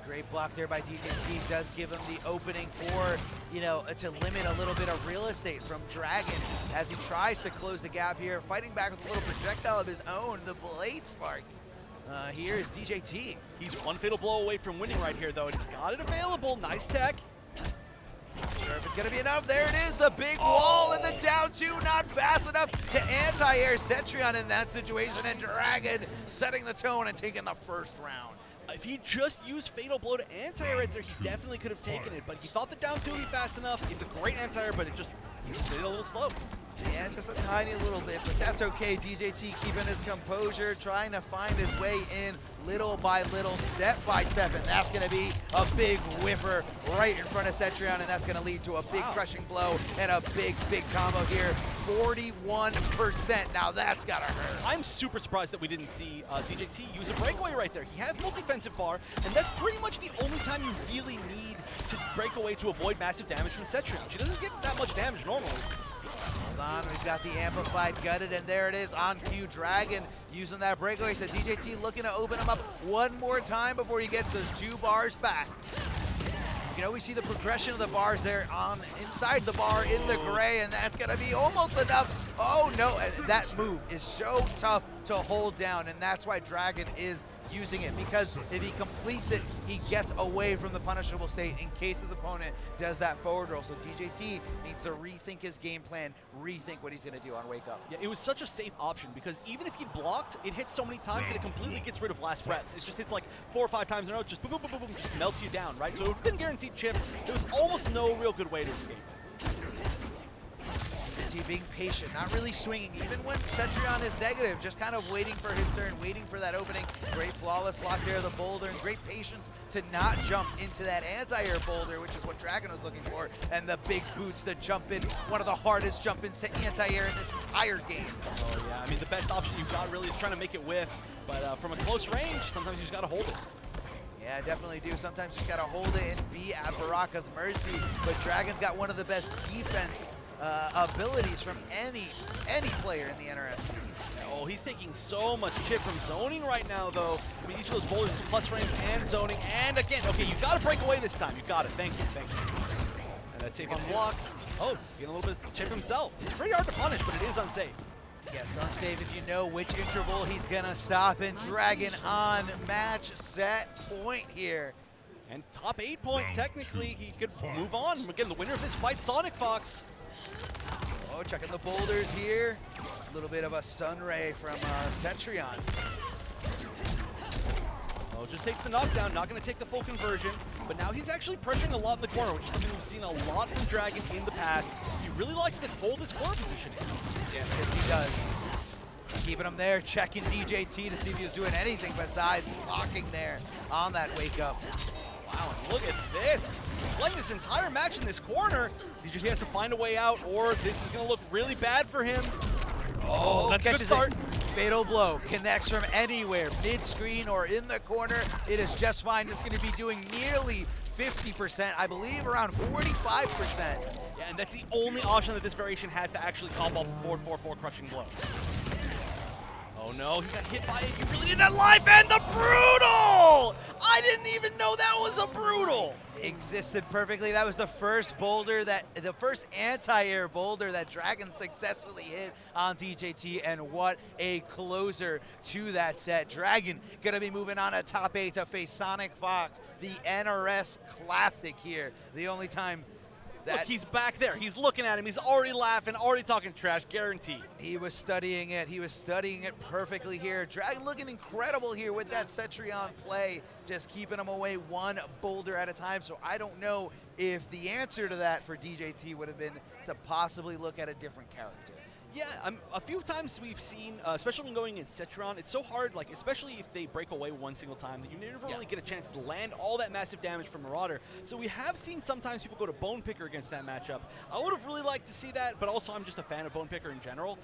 Great block there by DJT does give him the opening for, you know, to limit a little bit of real estate from Dragon as he tries to close the gap here, fighting back with a little projectile of his own, the Blade Spark. Here is DJT. He's one fatal blow away from winning right here, though, and he's got it available. Nice tech. Sure if it's going to be enough. There it is, the big wall and the down two, not fast enough to anti-air Cetrion in that situation, and Dragon setting the tone and taking the first round. If he just used Fatal Blow to anti-air right there, he definitely could have taken it, but he thought the down two would be fast enough. It's a great anti-air, but he just did it a little slow. Yeah, just a tiny little bit, but that's okay. DJT keeping his composure, trying to find his way in little by little, step by step, and that's going to be a big whiffer right in front of Cetrion, and that's going to lead to a big crushing blow and a big combo here. 41%. Now that's got to hurt. I'm super surprised that we didn't see DJT use a breakaway right there. He has multi-defensive bar, and that's pretty much the only time you really need to break away to avoid massive damage from Cetrion. She doesn't get that much damage normally. Hold on, we've got the amplified gutted, and there it is on cue. Dragon using that breakaway. So DJT looking to open him up one more time before he gets those 2 bars back. You know, we see the progression of the bars there on inside the bar in the gray, and that's gonna be almost enough. Oh no, that move is so tough to hold down, and that's why Dragon is using it, because if he completes it, he gets away from the punishable state in case his opponent does that forward roll. So DJT needs to rethink his game plan, rethink what he's going to do on Wake Up. Yeah, it was such a safe option, because even if he blocked, it hits so many times that it completely gets rid of last breaths. It just hits like 4 or 5 times in a row, just boom, boom, boom, boom, boom, just melts you down, right? So it would have been guaranteed chip. There was almost no real good way to escape. Being patient, not really swinging, even when Cetrion is negative, just kind of waiting for his turn, waiting for that opening. Great flawless block there of the boulder, and great patience to not jump into that anti-air boulder, which is what Dragon was looking for, and the big boots to jump in, one of the hardest jump-ins to anti-air in this entire game. Oh yeah, I mean, the best option you've got really is trying to make it whiff, but from a close range, sometimes you just gotta hold it. Yeah, definitely do. Sometimes you just gotta hold it and be at Baraka's mercy, but Dragon's got one of the best defense abilities from any player in the NRS. Oh, he's taking so much chip from zoning right now, though. I mean, each of those boulders is plus range and zoning, and again, okay, you got to break away this time. You got it. Thank you. And that's safe on block. Oh, getting a little bit of chip himself. It's pretty hard to punish, but it is unsafe. Yes, unsafe if you know which interval he's gonna stop, and Dragon on match, set, point here. And top 8 point, technically, he could move on. Again, the winner of this fight, SonicFox. Oh, checking the boulders here. A little bit of a sun ray from Cetrion. Oh, just takes the knockdown, not going to take the full conversion. But now he's actually pressuring a lot in the corner, which is something we've seen a lot from Dragon in the past. He really likes to hold his corner positioning. Yes, he does. Keeping him there, checking DJT to see if he was doing anything besides blocking there on that Wake Up. Wow, and look at this. He's playing this entire match in this corner. DJT has to find a way out, or this is going to look really bad for him. Oh, that's a good start. Fatal blow connects from anywhere, mid-screen or in the corner. It is just fine. It's going to be doing nearly 50%, I believe around 45%. Yeah, and that's the only option that this variation has to actually combo forward 4-4 crushing blow. Oh no, he got hit by it. You really did that life, and the brutal! I didn't even know that was a brutal. Existed perfectly. That was the first boulder the first anti-air boulder that Dragon successfully hit on DJT, and what a closer to that set. Dragon gonna be moving on to top 8 to face SonicFox, the NRS Classic here. The only time Look, he's back there. He's looking at him. He's already laughing, already talking trash, guaranteed. He was studying it. He was studying it perfectly here. Dragon looking incredible here with that Cetrion play, just keeping him away one boulder at a time. So I don't know if the answer to that for DJT would have been to possibly look at a different character. Yeah, a few times we've seen, especially when going in Cetrion, it's so hard, like, especially if they break away one single time, that you never really get a chance to land all that massive damage from Marauder. So we have seen sometimes people go to Bone Picker against that matchup. I would have really liked to see that, but also I'm just a fan of Bone Picker in general.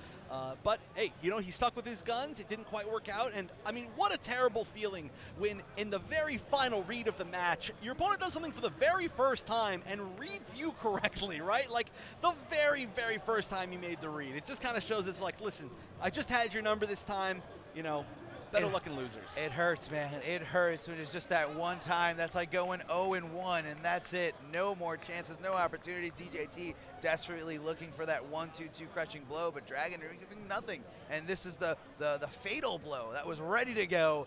But hey, you know, he stuck with his guns. It didn't quite work out. And I mean, what a terrible feeling when in the very final read of the match, your opponent does something for the very first time and reads you correctly, right? Like the very, very first time you made the read. It just kind of shows it's like, listen, I just had your number this time, you know, better luck in losers. It hurts, man. It hurts when it's just that one time. That's like going 0-1, and that's it. No more chances, no opportunities. DJT desperately looking for that 1-2-2 crushing blow, but Dragon doing nothing. And this is the fatal blow that was ready to go,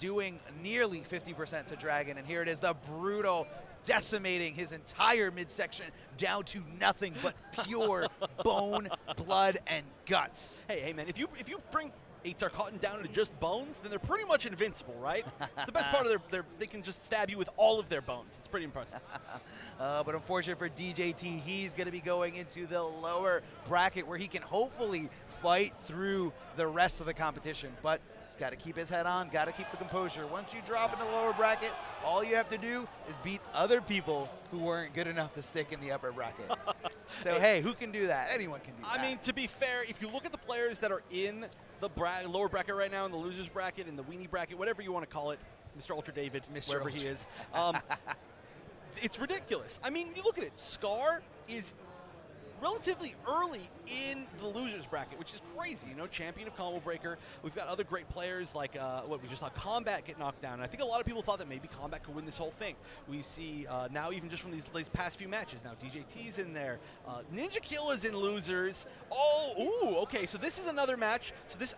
doing nearly 50% to Dragon. And here it is, the brutal, decimating his entire midsection down to nothing but pure bone, blood, and guts. Hey, man, if you bring a Tarkatan down to just bones, then they're pretty much invincible, right? It's the best part of they can just stab you with all of their bones. It's pretty impressive. But unfortunate for DJT, he's going to be going into the lower bracket where he can hopefully fight through the rest of the competition. But he's got to keep his head on, got to keep the composure. Once you drop in the lower bracket, all you have to do is beat other people who weren't good enough to stick in the upper bracket. So, hey, who can do that? Anyone can do that. I mean, to be fair, if you look at the players that are in the lower bracket right now, in the losers bracket, in the weenie bracket, whatever you want to call it, Mr. Ultra David, wherever he is, it's ridiculous. I mean, you look at it. Scar is relatively early in the losers bracket, which is crazy, you know, champion of Combo Breaker. We've got other great players like, what we just saw Combat get knocked down. And I think a lot of people thought that maybe Combat could win this whole thing. We see now even just from these past few matches, now DJT's in there. NinjaKilla's in losers. Oh, ooh, okay, so this is another match. So this,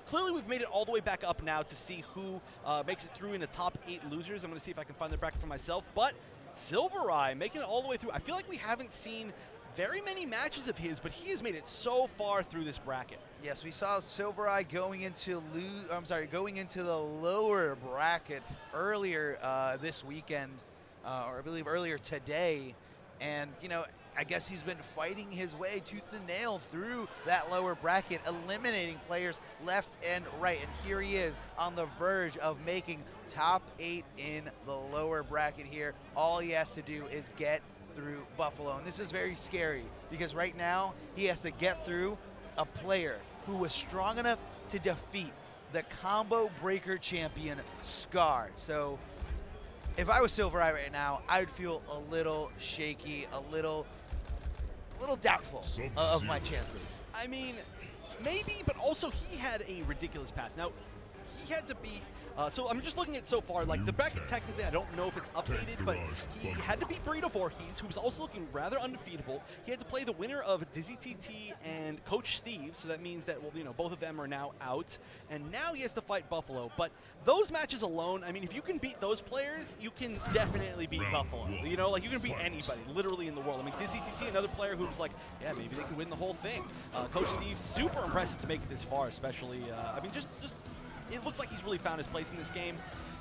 clearly we've made it all the way back up now to see who makes it through in the top 8 losers. I'm gonna see if I can find the bracket for myself, but Silvereye making it all the way through. I feel like we haven't seen very many matches of his, but he has made it so far through this bracket. Yes, we saw Silvereye going into the lower bracket earlier this weekend, or I believe earlier today, and you know, I guess he's been fighting his way tooth and nail through that lower bracket, eliminating players left and right, and here he is on the verge of making top 8 in the lower bracket here. All he has to do is get through Buffalo, and this is very scary because right now he has to get through a player who was strong enough to defeat the Combo Breaker champion Scar. So if I was Silvereye right now, I would feel a little shaky, a little doubtful of my chances. I mean, maybe, but also he had a ridiculous path. Now, he had to beat so I'm just looking at so far, like the bracket technically, I don't know if it's updated, but he had to beat Burrito Voorhees, who was also looking rather undefeatable. He had to play the winner of Dizzy TT and Coach Steve, so that means that, well, you know, both of them are now out, and now he has to fight Buffalo. But those matches alone, I mean, if you can beat those players, you can definitely beat Buffalo. You know, like you can beat anybody, literally in the world. I mean, Dizzy TT, another player who was like, yeah, maybe they could win the whole thing. Coach Steve, super impressive to make it this far, especially. I mean, just it looks like he's really found his place in this game.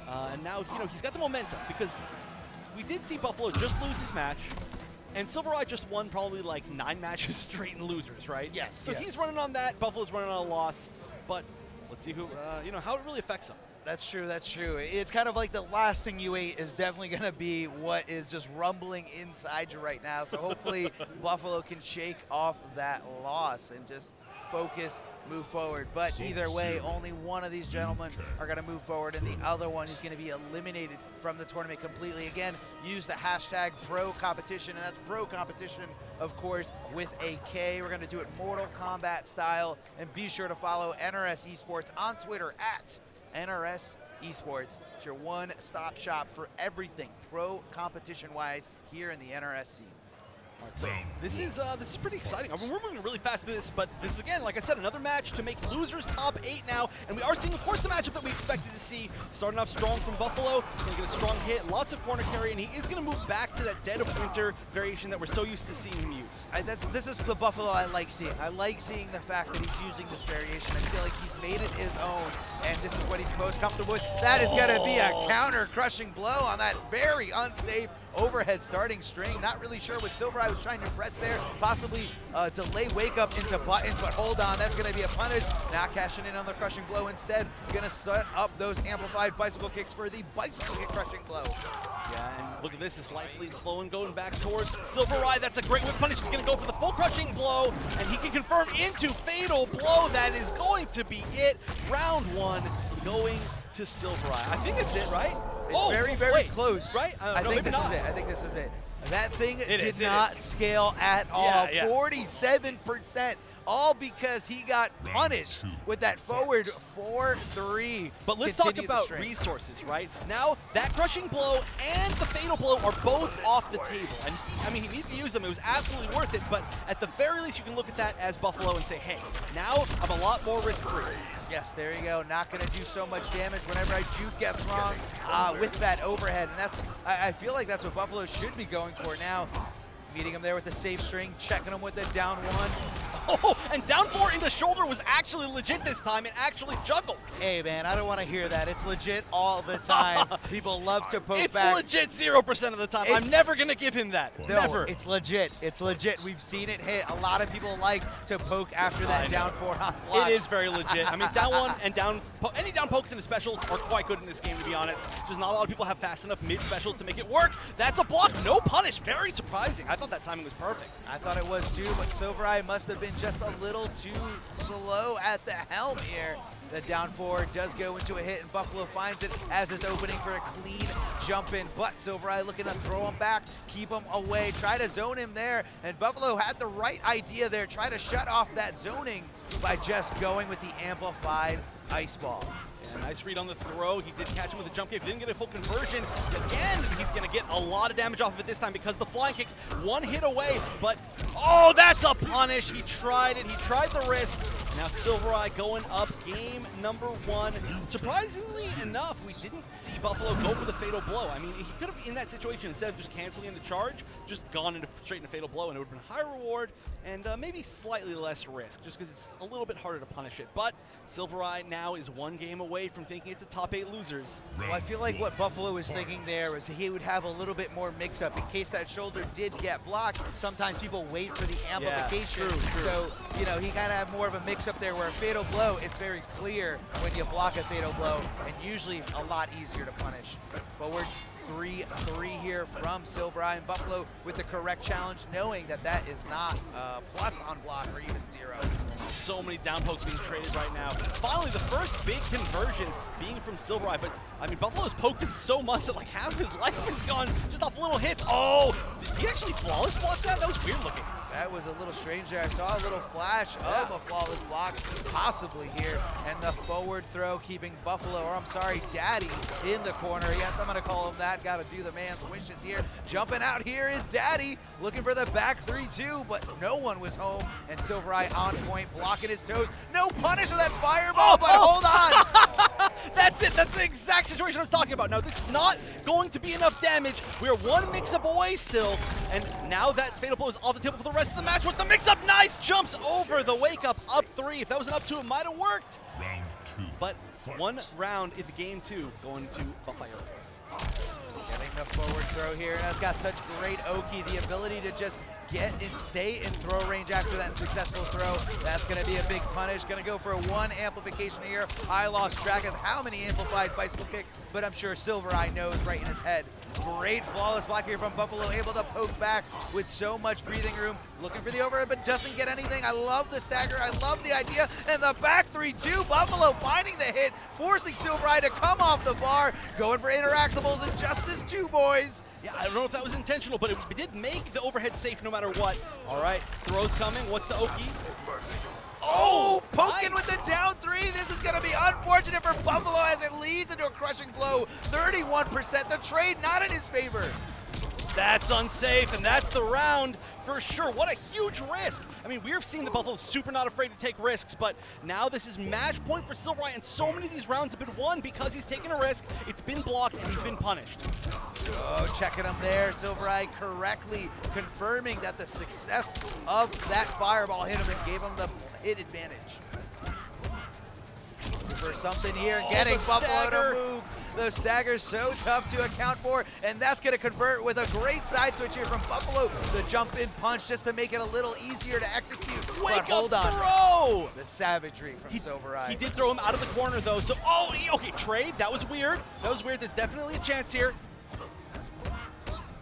And now, you know, he's got the momentum because we did see Buffalo just lose his match, and Silvereye just won probably like 9 matches straight in losers, right? Yes. So he's running on that. Buffalo's running on a loss, but let's see who, you know, how it really affects him. That's true, that's true. It's kind of like the last thing you ate is definitely going to be what is just rumbling inside you right now. So hopefully Buffalo can shake off that loss and just focus, move forward. But either way, only one of these gentlemen are going to move forward, and the other one is going to be eliminated from the tournament completely. Again, use the hashtag #ProCompetition, and that's Pro Competition, of course, with a K. We're going to do it Mortal Kombat style, and be sure to follow NRS Esports on Twitter at NRS Esports. It's your one-stop shop for everything pro competition-wise here in the NRS scene. So this is pretty exciting. I mean, we're moving really fast through this, but this is, again, like I said, another match to make losers top 8 now, and we are seeing, of course, the matchup that we expected to see. Starting off strong from Buffalo, he's going to get a strong hit, lots of corner carry, and he is going to move back to that Dead of Winter variation that we're so used to seeing him use. This is the Buffalo I like seeing. I like seeing the fact that he's using this variation. I feel like he's made it his own, and this is what he's most comfortable with. That is going to be a counter-crushing blow on that very unsafe overhead starting string. Not really sure what Silvereye was trying to press there. Possibly delay wake up into buttons, but hold on, that's gonna be a punish. Not cashing in on the crushing blow instead. Gonna set up those amplified bicycle kicks for the bicycle kick crushing blow. Yeah, and look at this, it's lightly slow and going back towards Silvereye. That's a great whip punish. He's gonna go for the full crushing blow, and he can confirm into fatal blow. That is going to be it. Round 1 going to Silvereye. I think it's it, right? It's very close. Right? I no, think maybe this not. is it. I think this is it. That thing did It not is. scale at all. Yeah. 47%. All because he got punished with that forward 4-3. But let's Continue talk the about string. resources, right? Now, that crushing blow and the fatal blow are both off the table. And, I mean, he needed to use them. It was absolutely worth it. But at the very least, you can look at that as Buffalo and say, hey, now I'm a lot more risk-free. Yes, there you go. Not going to do so much damage whenever I juke gets wrong with that overhead. And that's, I feel like that's what Buffalo should be going for now. Meeting him there with the safe string, checking him with the down 1. Oh, and down 4 into shoulder was actually legit this time. It actually juggled. Hey, man, I don't want to hear that. It's legit all the time. People love to poke back. It's legit 0% of the time. I'm never going to give him that. No, Never. it's legit. It's legit. We've seen it hit. A lot of people like to poke after that down 4 on block. It is very legit. I mean, down 1 and any down pokes into specials are quite good in this game, to be honest. Just not a lot of people have fast enough mid specials to make it work. That's a block, no punish. Very surprising. I thought that timing was perfect. I thought it was too, but Silvereye must have been just a little too slow at the helm here. The down 4 does go into a hit, and Buffalo finds it as his opening for a clean jump in. But Silvereye looking to throw him back, keep him away, try to zone him there. And Buffalo had the right idea there, try to shut off that zoning by just going with the amplified ice ball. Yeah, nice read on the throw. He did catch him with a jump kick. Didn't get a full conversion. Again, he's going to get a lot of damage off of it this time because the flying kick, 1 hit away. But, oh, that's a punish. He tried it. He tried the risk. Now Silvereye going up game number 1. Surprisingly enough, we didn't see Buffalo go for the fatal blow. I mean, he could have, in that situation, instead of just canceling the charge, just gone straight into fatal blow, and it would have been higher reward and maybe slightly less risk, just because it's a little bit harder to punish it. But Silvereye now is 1 game away from thinking it's a top 8 losers. Well, I feel like what Buffalo was thinking there was he would have a little bit more mix-up in case that shoulder did get blocked. Sometimes people wait for the amplification. Yeah, true. So, you know, he kind of have more of a mix-up there where a fatal blow, it's very clear when you block a fatal blow, and usually a lot easier to punish. Forward 3-3 here from Silvereye, and Buffalo with the correct challenge, knowing that that is not plus on block or even 0. So many down pokes being traded right now. Finally, the first big conversion being from Silvereye, but I mean, Buffalo's poked him so much that like half his life is gone just off little hits. Oh, did he actually flawless block that? That was weird looking. That was a little strange there. I saw a little flash of a flawless block possibly here. And the forward throw keeping Buffalo, or I'm sorry, Daddy in the corner. Yes, I'm gonna call him that. Gotta do the man's wishes here. Jumping out here is Daddy, looking for the back 3-2, but no one was home. And Silvereye on point, blocking his toes. No punish with that fireball, but hold on. That's it. That's the exact situation I was talking about. Now, this is not going to be enough damage. We are 1 mix-up away still, and now that fatal blow is off the table for the rest of the match. With the mix-up, nice jumps over the wake-up, up 3. If that was an up 2, it might have worked. Round 2. But 1 round in the game 2 going to Buffalo. Getting the forward throw here, and it's got such great Oki, the ability to just get and stay in throw range after that successful throw. That's going to be a big punish. Going to go for 1 amplification here. I lost track of how many amplified bicycle kick, but I'm sure Silvereye knows right in his head. Great flawless block here from Buffalo, able to poke back with so much breathing room. Looking for the overhead, but doesn't get anything. I love the stagger. I love the idea. And the back 3-2, Buffalo finding the hit, forcing Silvereye to come off the bar. Going for interactables and Justice 2, boys. Yeah, I don't know if that was intentional, but it did make the overhead safe no matter what. All right, throws coming. What's the Oki? Oh, poking with the down 3. This is going to be unfortunate for Buffalo as it leads into a crushing blow. 31%. The trade not in his favor. That's unsafe, and that's the round for sure. What a huge risk. I mean, we've seen the Buffalo super not afraid to take risks, but now this is match point for Silvereye, and so many of these rounds have been won because he's taken a risk, it's been blocked, and he's been punished. Oh, checking him there. Silvereye correctly confirming that the success of that fireball hit him and gave him the hit advantage. For something here, getting Buffalo to move. Those staggers so tough to account for, and that's going to convert with a great side switch here from Buffalo. The jump-in punch just to make it a little easier to execute. Wake hold up on. throw! The savagery from Silver Eye. He did throw him out of the corner, though, so, okay, trade. That was weird. There's definitely a chance here.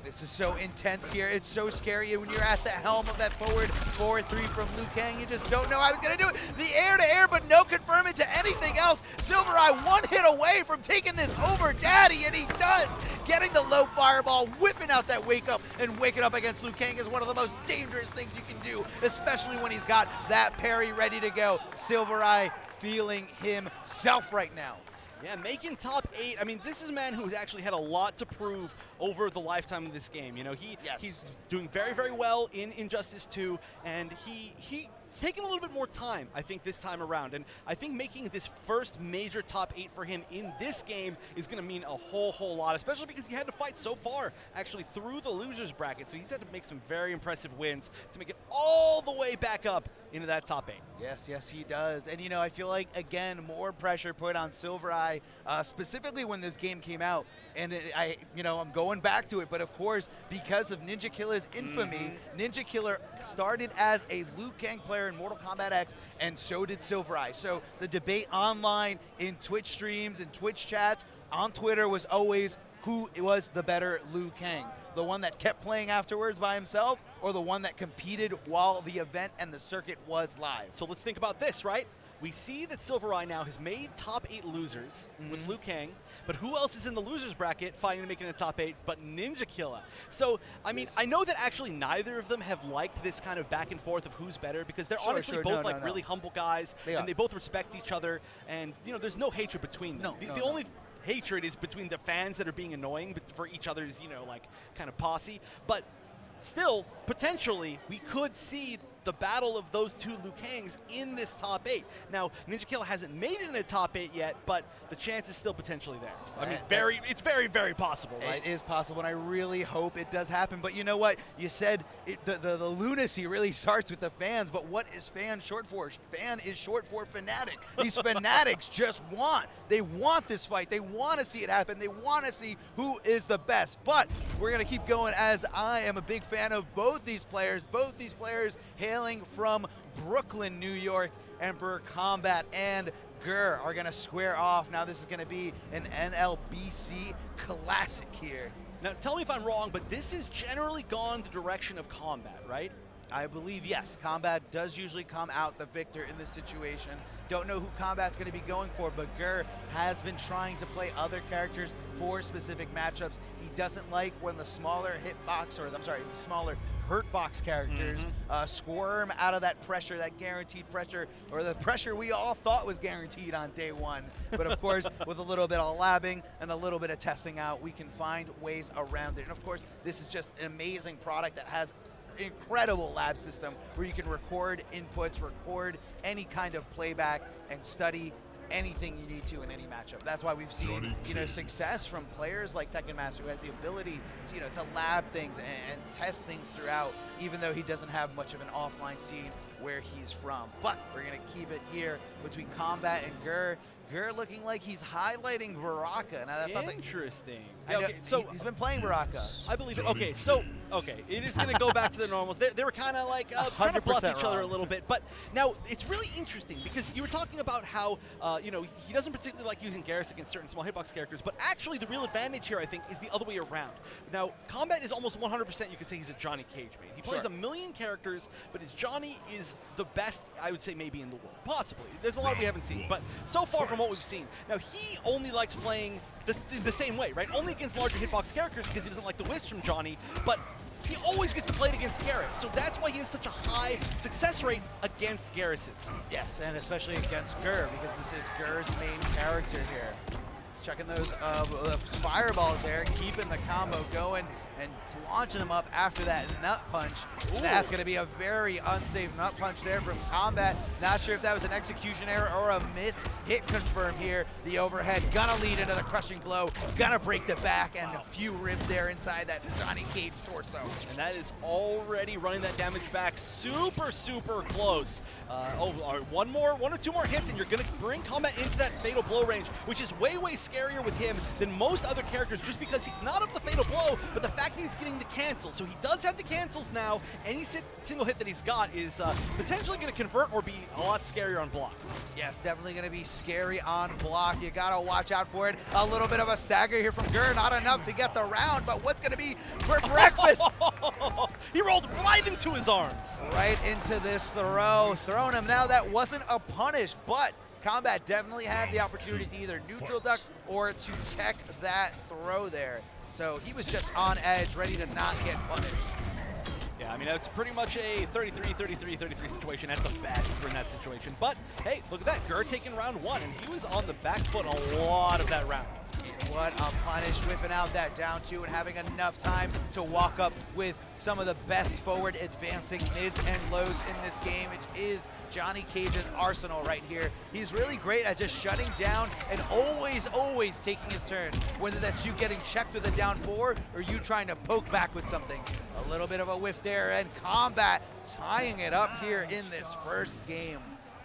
This is so intense here. It's so scary. And when you're at the helm of that forward 4-3 from Liu Kang, you just don't know how he's going to do it. The air-to-air, but no confirming to anything else. Silver Eye one hit away from taking this over Daddy, and he does. Getting the low fireball, whipping out that wake up, and waking up against Liu Kang is one of the most dangerous things you can do, especially when he's got that parry ready to go. Silver Eye feeling himself right now. Yeah, making top 8. I mean, this is a man who's actually had a lot to prove over the lifetime of this game. You know, he's doing very, very well in Injustice 2, and he's taken a little bit more time, I think, this time around. And I think making this first major top 8 for him in this game is going to mean a whole lot, especially because he had to fight so far, actually, through the losers bracket. So he's had to make some very impressive wins to make it all the way back up into that top 8. Yes, he does. And, you know, I feel like, again, more pressure put on Silver Eye, specifically when this game came out. And, I'm going back to it. But, of course, because of NinjaKilla's infamy, NinjaKilla started as a Liu Kang player in Mortal Kombat X, and so did Silver Eye. So the debate online, in Twitch streams, in Twitch chats, on Twitter was always who was the better Liu Kang. The one that kept playing afterwards by himself, or the one that competed while the event and the circuit was live? So let's think about this, right? We see that Silver Eye now has made top 8 losers with Liu Kang, but who else is in the losers bracket fighting to make it in the top 8 but NinjaKilla? So, I mean, I know that actually neither of them have liked this kind of back and forth of who's better, because they're honestly both really humble guys, and they both respect each other, and, you know, there's no hatred between them. The only hatred is between the fans that are being annoying for each other's, you know, like, kind of posse. But still, potentially, we could see the battle of those two Liu Kangs in this top 8. Now, NinjaKilla hasn't made it in the top 8 yet, but the chance is still potentially there. I mean, it's very, very possible, right? It is possible, and I really hope it does happen. But you know what? You said the lunacy really starts with the fans, but what is fan short for? Fan is short for fanatic. These fanatics just they want this fight. They want to see it happen. They want to see who is the best. But we're going to keep going, as I am a big fan of both these players. Both these players hailing from Brooklyn, New York. Emperor Combat and Gur are going to square off. Now this is going to be an NLBC classic here. Now tell me if I'm wrong, but this has generally gone the direction of Combat, right? I believe, yes. Combat does usually come out the victor in this situation. Don't know who Combat's going to be going for, but Gur has been trying to play other characters for specific matchups. He doesn't like when the smaller the smaller hurt box characters squirm out of that pressure, that guaranteed pressure, or the pressure we all thought was guaranteed on day one. But of course, with a little bit of labbing and a little bit of testing out, we can find ways around it. And of course, this is just an amazing product that has incredible lab system where you can record inputs, record any kind of playback, and study anything you need to in any matchup. That's why we've seen, success from players like Tekken Master, who has the ability to, to lab things and test things throughout, even though he doesn't have much of an offline scene where he's from. But we're gonna keep it here between Combat and Gur. Gur looking like he's highlighting Baraka. Now that's not interesting. Okay, so he's been playing Baraka. I believe it. Okay, so it is going to go back to the normals. They were kind of like trying to bluff each other a little bit. But now it's really interesting because you were talking about how he doesn't particularly like using Garrus against certain small hitbox characters. But actually, the real advantage here, I think, is the other way around. Now, Combat is almost 100%. You could say he's a Johnny Cage main. He plays a million characters, but his Johnny is the best, I would say, maybe in the world. Possibly. There's a lot we haven't seen, but so far from what we've seen. Now, he only likes playing the same way, right? Only against larger hitbox characters because he doesn't like the whiffs from Johnny, but he always gets to play it against Garrus, so that's why he has such a high success rate against Garrus's. Yes, and especially against Gur, because this is Gur's main character here. Checking those fireballs there, keeping the combo going. and launching him up after that nut punch. That's going to be a very unsafe nut punch there from Combat. Not sure if that was an execution error or a miss. Hit confirmed here. The overhead gonna lead into the crushing blow. Gonna break the back and a few ribs there inside that Johnny Cage torso. And that is already running that damage back super, super close. One or two more hits and you're gonna bring Combat into that fatal blow range, which is way, way scarier with him than most other characters just because he's not of the fatal blow, but the fact that he's getting the cancel. So he does have the cancels now. Any single hit that he's got is potentially gonna convert or be a lot scarier on block. Yes, definitely gonna be scary on block. You gotta watch out for it. A little bit of a stagger here from Gur, not enough to get the round, but what's gonna be for breakfast? He rolled right into his arms. Right into this throw, throwing him now. That wasn't a punish, but Combat definitely had the opportunity to either neutral duck or to tech that throw there. So he was just on edge, ready to not get punished. Yeah, I mean, that's pretty much a 33-33-33 situation at the best for in that situation. But, hey, look at that. Gur taking round one, and he was on the back foot a lot of that round. What a punish, whipping out that down two and having enough time to walk up with some of the best forward advancing mids and lows in this game, which is Johnny Cage's arsenal right here. He's really great at just shutting down and always taking his turn, whether that's you getting checked with a down four or you trying to poke back with something. A little bit of a whiff there, and Combat tying it up here in this first game.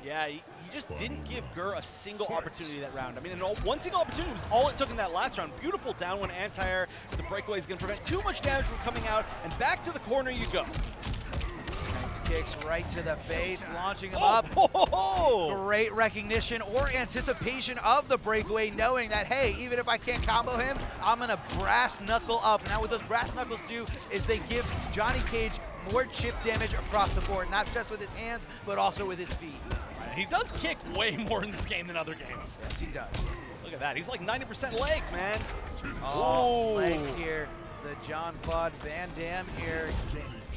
Yeah, he just didn't give Gur a single opportunity that round. I mean, one single opportunity was all it took in that last round. Beautiful down one anti-air. The breakaway is going to prevent too much damage from coming out, and back to the corner you go. Nice kicks right to the face, launching him up. Great recognition or anticipation of the breakaway, knowing that, hey, even if I can't combo him, I'm going to brass knuckle up. Now what those brass knuckles do is they give Johnny Cage more chip damage across the board, not just with his hands, but also with his feet. He does kick way more in this game than other games. Yes, he does. Look at that. He's like 90% legs, man. Oh, legs here. The Jean-Claude Van Damme here,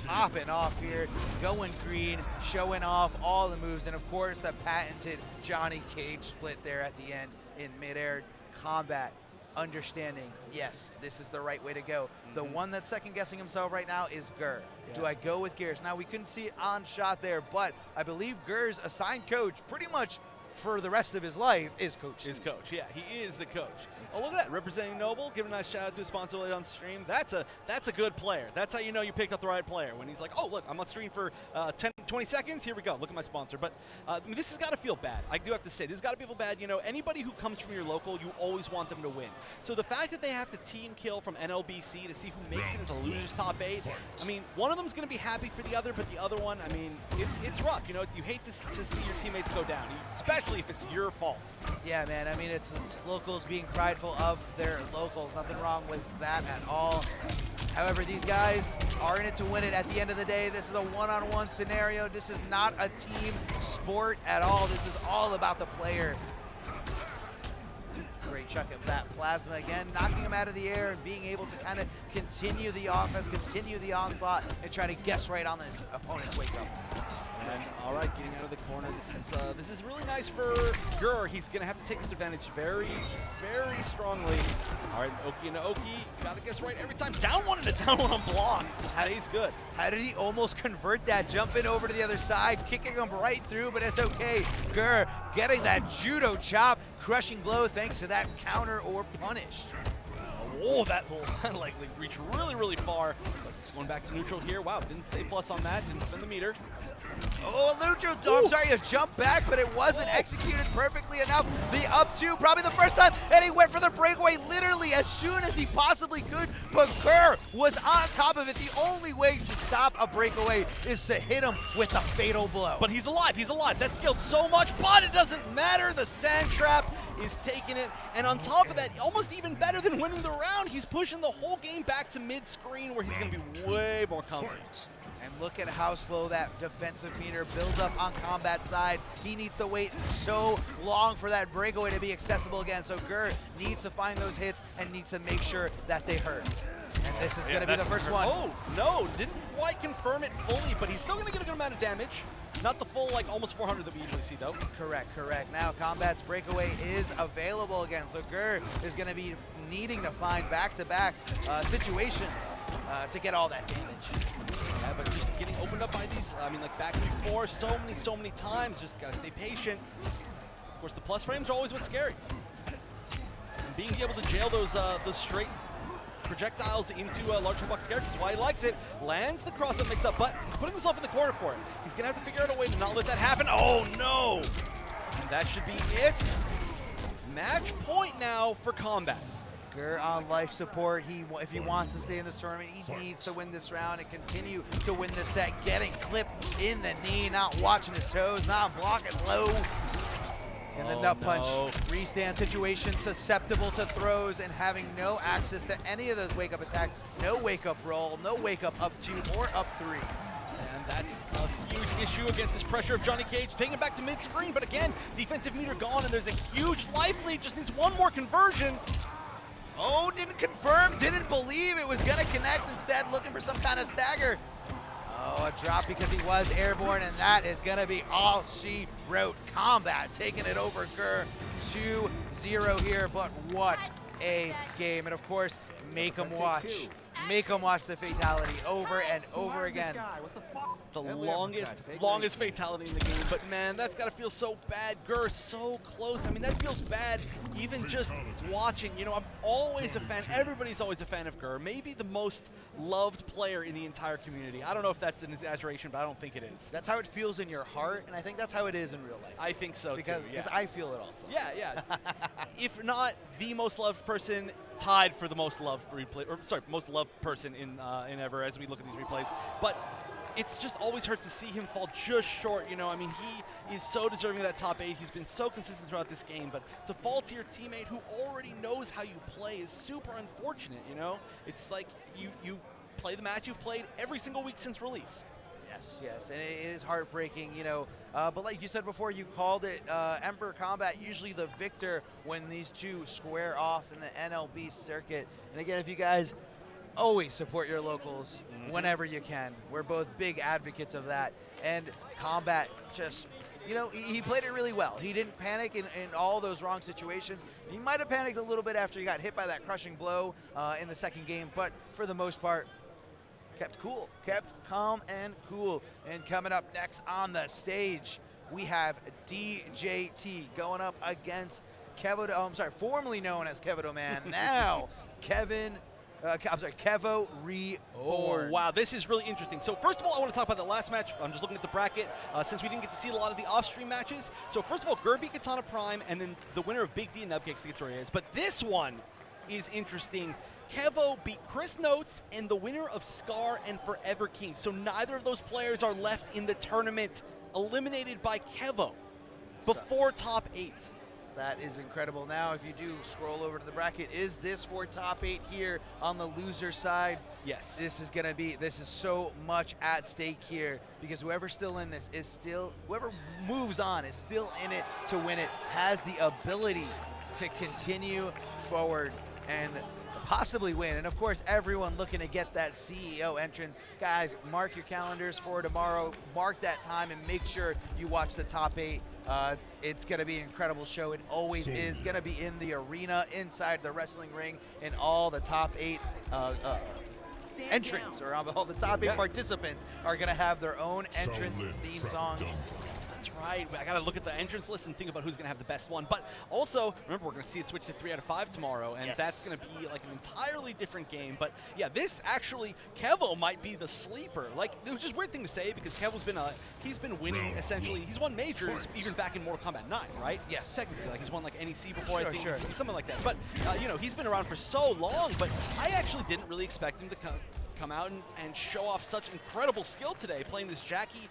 popping off here, going green, showing off all the moves, and of course the patented Johnny Cage split there at the end in midair. Combat understanding, yes, this is the right way to go. The one that's second-guessing himself right now is Gur. Yeah. Do I go with Gears? Now, we couldn't see it on shot there, but I believe Gur's assigned coach pretty much for the rest of his life is Coach. His coach, yeah, he is the coach. Oh, look at that, representing Noble, giving a nice shout out to his sponsor on stream. That's a good player. That's how you know you picked up the right player. When he's like, oh, look, I'm on stream for 20 seconds, here we go, look at my sponsor. But I mean, this has got to feel bad. I do have to say, this has got to feel bad. You know, anybody who comes from your local, you always want them to win. So the fact that they have to team kill from NLBC to see who makes it into losers top 8, I mean, one of them is going to be happy for the other, but the other one, I mean, it's rough. You know, you hate to see your teammates go down, especially if it's your fault. Yeah, man, I mean, it's locals being prideful of their locals. Nothing wrong with that at all. However, these guys are in it to win it at the end of the day. This is a one-on-one scenario. This is not a team sport at all. This is all about the player. Great chuck of that plasma again, knocking him out of the air and being able to kind of continue the offense, continue the onslaught, and try to guess right on his opponent's wake up. And all right, getting out of the corner. This is really nice for Gur. He's gonna have to take this advantage very, very strongly. All right, Oki into Oki. Gotta guess right every time. Down one and a down one on block. Just stays good. How did he almost convert that? Jumping over to the other side, kicking him right through, but it's okay. Gur getting that judo chop, crushing blow thanks to that counter or punish. Oh, that like reached really, really far. But just going back to neutral here. Wow, didn't stay plus on that. Didn't spin the meter. Oh, neutral. Oh, I'm sorry, a jump back, but it wasn't executed perfectly enough. The up two, probably the first time, and he went for the breakaway literally as soon as he possibly could, but Gur was on top of it. The only way to stop a breakaway is to hit him with a fatal blow. But he's alive, he's alive. That skilled so much, but it doesn't matter. The sand trap is taking it, and on top of that, almost even better than winning the round, he's pushing the whole game back to mid-screen where he's going to be way more confident. And look at how slow that defensive meter builds up on Combat side. He needs to wait so long for that breakaway to be accessible again. So Gur needs to find those hits and needs to make sure that they hurt. And this is going to be the first one. Oh, no, didn't quite confirm it fully, but he's still going to get a good amount of damage. Not the full, like, almost 400 that we usually see, though. Correct. Now Combat's breakaway is available again, so Gur is going to be needing to find back-to-back situations to get all that damage. Yeah, but just getting opened up by these, I mean, like back before so many times, just gotta stay patient. Of course, the plus frames are always what's scary. And being able to jail those straight projectiles into large box characters is why he likes it. Lands the cross-up mix-up, but he's putting himself in the corner for it. He's gonna have to figure out a way to not let that happen. Oh no! And that should be it. Match point now for Combat. Gur on life support. If he wants to stay in this tournament, he needs to win this round and continue to win this set. Getting clipped in the knee, not watching his toes, not blocking low. And the nut punch restand situation, susceptible to throws and having no access to any of those wake-up attacks. No wake-up roll, no wake-up up 2 or up 3. And that's a huge issue against this pressure of Johnny Cage. Taking it back to mid-screen, but again, defensive meter gone, and there's a huge life lead. Just needs one more conversion. Oh, didn't confirm, didn't believe it was gonna connect, instead looking for some kind of stagger. Oh, a drop because he was airborne, and that is gonna be all she wrote. Combat taking it over Gur 2-0 here, but what a game. And of course, make them watch. Make them watch the fatality over and over again. The longest fatality in the game, but man, that's gotta feel so bad. Gur so close. I mean, that feels bad even just watching. You know, I'm always a fan, everybody's always a fan of Gur. Maybe the most loved player in the entire community. I don't know if that's an exaggeration, but I don't think it is. That's how it feels in your heart, and I think that's how it is in real life. I think so because, too, yeah. Because I feel it also. Yeah. If not the most loved person, tied for the most loved replay, or sorry, most loved person in ever as we look at these replays. But it's just always hurts to see him fall just short, you know. I mean, he is so deserving of that top 8. He's been so consistent throughout this game, but to fall to your teammate who already knows how you play is super unfortunate, you know. It's like you play the match you've played every single week since release. Yes, and it is heartbreaking, you know. But like you said before, you called it Emperor Combat, usually the victor when these two square off in the NLB circuit. And again, if you guys always support your locals whenever you can. We're both big advocates of that. And Combat just, you know, he played it really well. He didn't panic in all those wrong situations. He might have panicked a little bit after he got hit by that crushing blow in the second game, but for the most part, kept cool, kept calm and cool. And coming up next on the stage, we have DJT going up against formerly known as Kevo Man, now Kevo Reborn. Oh, wow, this is really interesting. So first of all, I want to talk about the last match. I'm just looking at the bracket since we didn't get to see a lot of the off-stream matches. So first of all, Gur beat Katana Prime, and then the winner of Big D and Nubcakes to get Reyes. But this one is interesting. Kevo beat Chris Notes and the winner of Scar and Forever King. So neither of those players are left in the tournament, eliminated by Kevo before top 8. That is incredible. Now, if you do scroll over to the bracket, is this for top 8 here on the loser side? Yes. This is so much at stake here, because whoever's still in this is still, whoever moves on is still in it to win it, has the ability to continue forward and possibly win. And of course, everyone looking to get that CEO entrance. Guys, mark your calendars for tomorrow. Mark that time and make sure you watch the top 8. It's going to be an incredible show. It always is going to be in the arena, inside the wrestling ring, and all the top 8 entrants, or all the top 8 participants are going to have their own entrance theme song. That's right. I got to look at the entrance list and think about who's going to have the best one. But also, remember, we're going to see it switch to 3 out of 5 tomorrow, and that's going to be like an entirely different game. But yeah, this actually, Kevo might be the sleeper. Like, it was just a weird thing to say because Kevo's been he's been winning essentially. He's won majors even back in Mortal Kombat 9, right? Yes. Technically, like he's won like NEC before, I think, something like that. But you know, he's been around for so long. But I actually didn't really expect him to come out and show off such incredible skill today, playing this Jackie.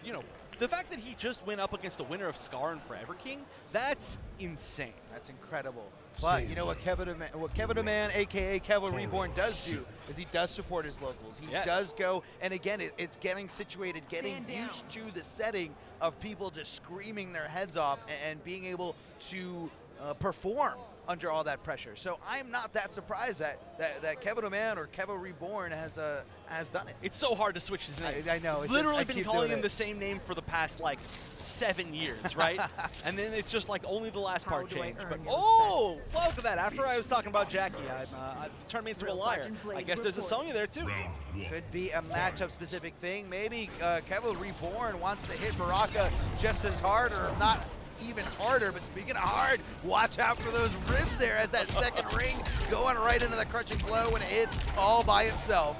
You know, the fact that he just went up against the winner of Scar and Forever King, that's insane. That's incredible. But you know what Kevo the Man, aka Kevo Reborn, does do is he does support his locals. He does go, and again, it's getting situated, getting used to the setting of people just screaming their heads off and being able to perform under all that pressure. So I'm not that surprised that Kevin Man or Kevo Reborn has done it. It's so hard to switch his name. I know. Literally been calling him the same name for the past like 7 years, right? And then it's just like only the last part changed. But oh, look at that! After I was talking about Jackie, I turned me into a liar. I guess there's a Sonya there too. Could be a matchup-specific thing. Maybe Kevo Reborn wants to hit Baraka just as hard, or not even harder. But speaking of hard, watch out for those ribs there as that second ring going right into the crushing blow when it hits all by itself.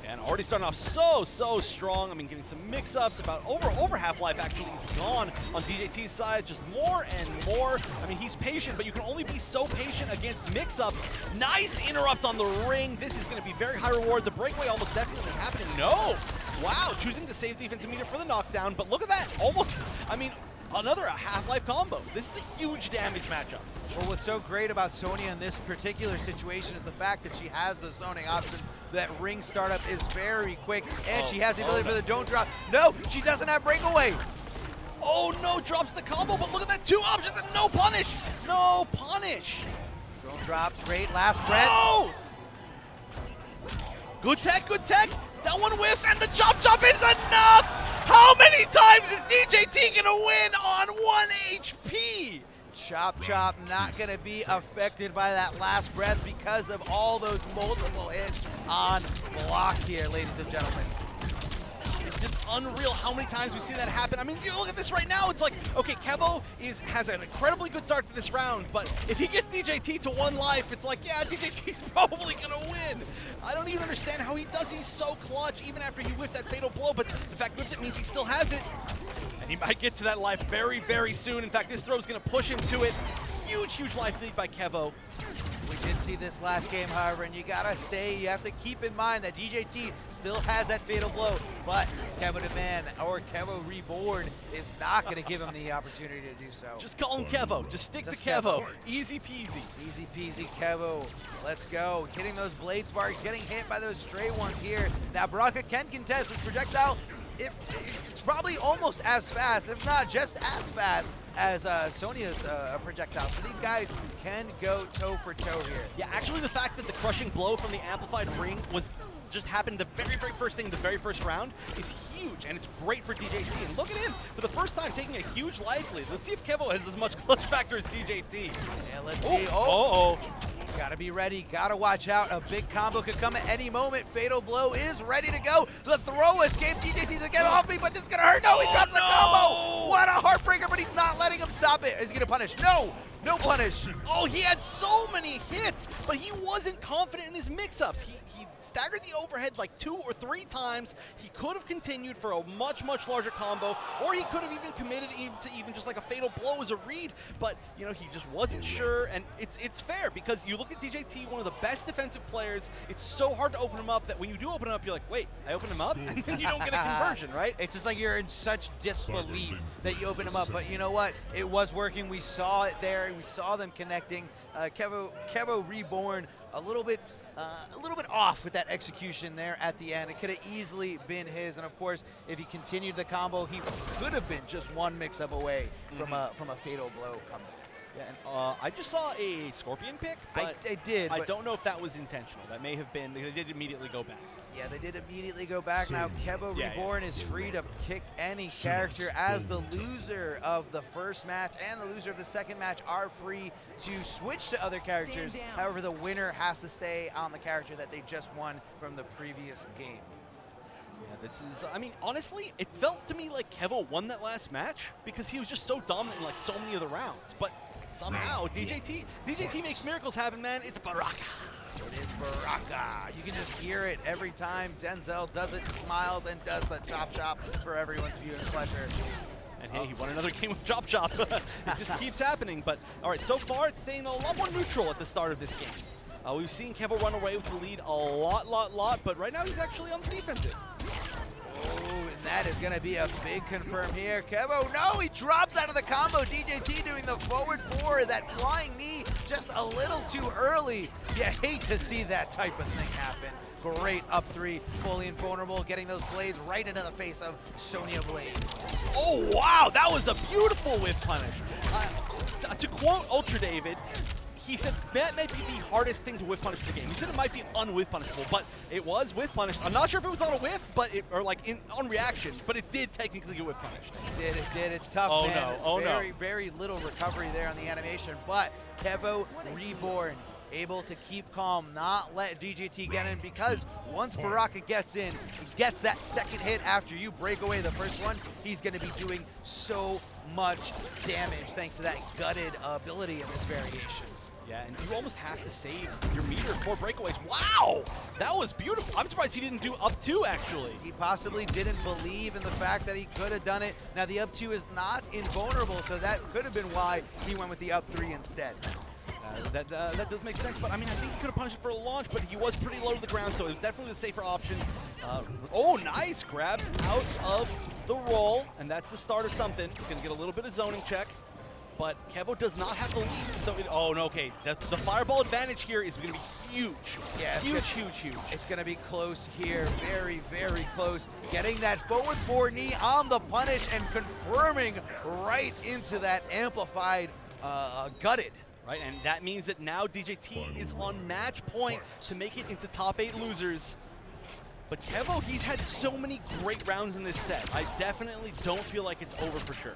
And already starting off so strong. I mean, getting some mix-ups. About over half-life actually is gone on DJT's side. Just more and more. I mean, he's patient, but you can only be so patient against mix-ups. Nice interrupt on the ring. This is going to be very high reward. The breakaway almost definitely happening. No! Wow, choosing to save defensive meter for the knockdown. But look at that. Almost, I mean, another half-life combo. This is a huge damage matchup. Well, what's so great about Sonya in this particular situation is the fact that she has the zoning options. That ring startup is very quick, and she has the ability for the don't drop. No, she doesn't have breakaway. Oh no, drops the combo, but look at that, 2 options and no punish. No punish. Drone drop, great, last breath. Oh! Good tech, good tech. That one whiffs, and the chop is enough. How many times is DJT gonna win on 1 HP? Chop not going to be affected by that last breath because of all those multiple hits on block here, ladies and gentlemen. It's just unreal how many times we've seen that happen. I mean, you look at this right now, it's like, okay, Kevo has an incredibly good start to this round, but if he gets DJT to 1 life, it's like, yeah, DJT's probably going to win. I don't even understand how he does. He's so clutch, even after he whiffed that fatal blow, but the fact he whiffed it means he still has it. And he might get to that life very soon. In fact, this throw is going to push him to it. Huge life lead by Kevo. We did see this last game, however, and you have to keep in mind that DJT still has that fatal blow, but Kevo the Man or Kevo Reborn is not going to give him the opportunity to do so. Just call him Kevo. Just stick to Kevo. Easy peasy. Easy peasy, Kevo. Let's go. Hitting those blade sparks, getting hit by those stray ones here. Now Baraka can contest his projectile. It's probably almost as fast, if not just as fast, as Sonya's projectile. So these guys can go toe for toe here. Yeah, actually the fact that the crushing blow from the amplified ring just happened the very first thing, the very first round, is huge, and it's great for DJT. And look at him, for the first time, taking a huge life lead. Let's see if Kevo has as much clutch factor as DJT. Yeah, let's see. Oh. Gotta be ready, gotta watch out. A big combo could come at any moment. Fatal blow is ready to go. The throw escape. DJT's like, get off me, but this is gonna hurt. No, he drops the combo. What a heartbreaker, but he's not letting him stop it. Is he gonna punish? No punish. Oh, he had so many hits, but he wasn't confident in his mix-ups. He staggered the overhead like 2 or 3 times. He could have continued for a much larger combo, or he could have even committed to just like a fatal blow as a read, but you know, he just wasn't sure. And it's fair, because you look at DJT, one of the best defensive players. It's so hard to open him up that when you do open him up, you're like, wait, I opened him up? And then you don't get a conversion, right? It's just like you're in such disbelief that you open him up, but you know what? It was working. We saw it there. We saw them connecting. Kevo Reborn a little bit off with that execution there at the end. It could have easily been his, and of course, if he continued the combo, he could have been just 1 mix-up away from a fatal blow combo. Yeah, and I just saw a Scorpion pick, but I did. I don't know if that was intentional. That may have been. They did immediately go back. Yeah, they did immediately go back. Now Kevo Reborn is free to pick any character, as the loser of the first match and the loser of the second match are free to switch to other characters. However, the winner has to stay on the character that they just won from the previous game. Yeah, this is, I mean, honestly, it felt to me like Kevo won that last match because he was just so dominant in like so many of the rounds. But somehow, DJT makes miracles happen, man. It's Baraka. It is Baraka. You can just hear it every time Denzel does it, smiles, and does the chop for everyone's viewing pleasure. And hey, he won another game with chop. It just keeps happening. But all right, so far it's staying a lot more neutral at the start of this game. We've seen Kevo run away with the lead a lot, but right now he's actually on the defensive. Oh, and that is going to be a big confirm here. Kevo, no, he drops out of the combo. DJT doing the forward 4, that flying knee just a little too early. You hate to see that type of thing happen. Great up 3, fully invulnerable, getting those blades right into the face of Sonya Blade. Oh, wow, that was a beautiful whiff punish. To quote Ultra David, he said that might be the hardest thing to whiff punish in the game. He said it might be un-whiff punishable, but it was whiff punished. I'm not sure if it was on a whiff, but or like on reaction, but it did technically get whiff punished. It did. It's tough, oh, man. No. Oh, very, very little recovery there on the animation, but Kevo Reborn able to keep calm, not let DJT get in, because once Baraka gets in, he gets that second hit after you break away the first one, he's going to be doing so much damage thanks to that gutted ability of this variation. Yeah, and you almost have to save your meter for breakaways. Wow! That was beautiful. I'm surprised he didn't do up 2, actually. He possibly didn't believe in the fact that he could have done it. Now, the up 2 is not invulnerable, so that could have been why he went with the up 3 instead. That does make sense, but I mean, I think he could have punished it for a launch, but he was pretty low to the ground, so it was definitely the safer option. Oh, nice! Grabs out of the roll, and that's the start of something. He's going to get a little bit of zoning check, but Kevo does not have the lead, so oh, no, okay. The fireball advantage here is going to be huge. Yeah, huge. It's going to be close here, very, very close. Getting that forward 4 knee on the punish and confirming right into that amplified gutted. Right, and that means that now DJT is on match point to make it into top 8 losers. But Kevo, he's had so many great rounds in this set. I definitely don't feel like it's over for sure.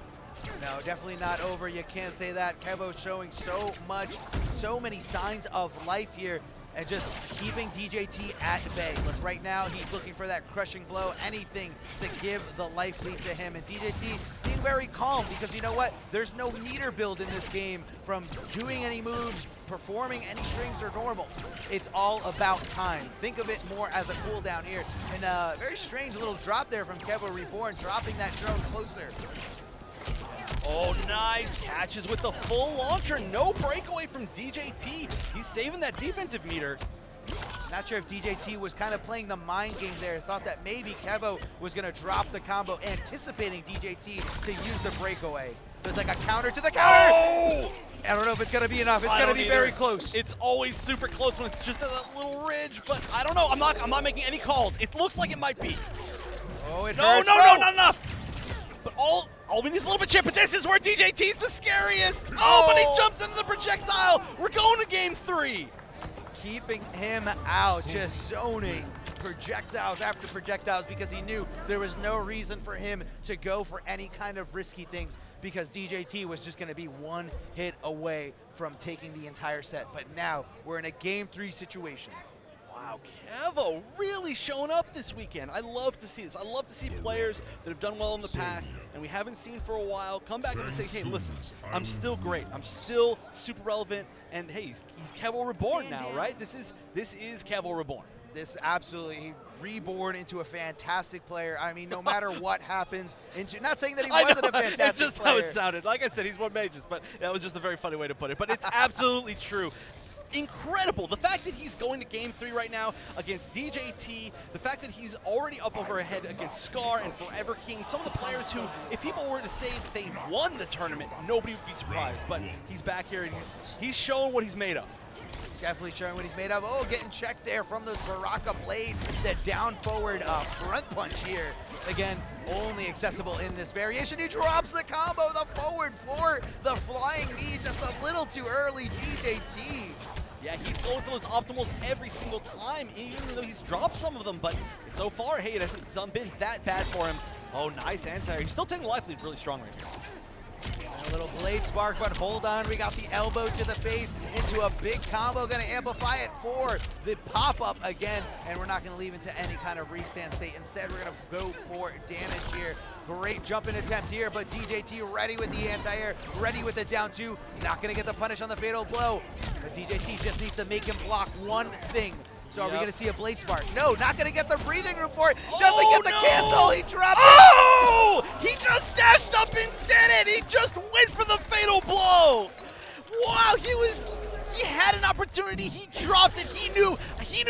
No, definitely not over. You can't say that. Kevo showing so many signs of life here, and just keeping DJT at bay. Look, right now he's looking for that crushing blow, anything to give the life lead to him. And DJT being very calm, because you know what? There's no meter build in this game from doing any moves, performing any strings or normals. It's all about time. Think of it more as a cooldown here. And a very strange little drop there from Kevo Reborn, dropping that drone closer. Oh, nice. Catches with the full launcher. No breakaway from DJT. He's saving that defensive meter. Not sure if DJT was kind of playing the mind game there. Thought that maybe Kevo was going to drop the combo, anticipating DJT to use the breakaway. So it's like a counter to the counter. Oh! I don't know if it's going to be enough. It's going to be very close. It's always super close when it's just at that little ridge, but I don't know. I'm not making any calls. It looks like it might be. Oh, it no, hurts. No, not enough. But all we need is a little bit chip, but this is where DJT's the scariest. Oh, but he jumps into the projectile. We're going to game 3. Keeping him out, just zoning projectiles after projectiles, because he knew there was no reason for him to go for any kind of risky things, because DJT was just going to be one hit away from taking the entire set. But now we're in a game 3 situation. Wow, Kevo really showing up this weekend. I love to see this. I love to see players that have done well in the past and we haven't seen for a while come back and say, hey, listen, I'm still great. I'm still super relevant. And hey, he's Kevo Reborn now, right? This is Kevo Reborn. This absolutely reborn into a fantastic player. I mean, no matter what happens, not saying that he wasn't a fantastic player. It's just how it sounded. Like I said, he's won majors, but that was just a very funny way to put it. But it's absolutely true. Incredible. The fact that he's going to game 3 right now against DJT, the fact that he's already up over ahead against Scar and Forever King, some of the players who, if people were to say that they won the tournament, nobody would be surprised. But he's back here and he's showing what he's made of. Definitely showing what he's made of. Oh, getting checked there from those Baraka blades. That down forward front punch here. Again, only accessible in this variation. He drops the combo, the forward for the flying knee, just a little too early. DJT. Yeah, he's going for those optimals every single time, even though he's dropped some of them, but so far, hey, it hasn't been that bad for him. Oh, nice anti-air. He's still taking the life lead really strong right here. And a little blade spark, but hold on. We got the elbow to the face into a big combo. Going to amplify it for the pop-up again. And we're not going to leave into any kind of restand state. Instead, we're going to go for damage here. Great jumping attempt here, but DJT ready with the anti-air, ready with the down 2. Not going to get the punish on the fatal blow. But DJT just needs to make him block one thing. So are we going to see a blade spark? No, not going to get the breathing room for it. Doesn't get the cancel. He dropped it. Oh! He just dashed up and did it. He just went for the fatal blow. Wow, he had an opportunity. He dropped it. He knew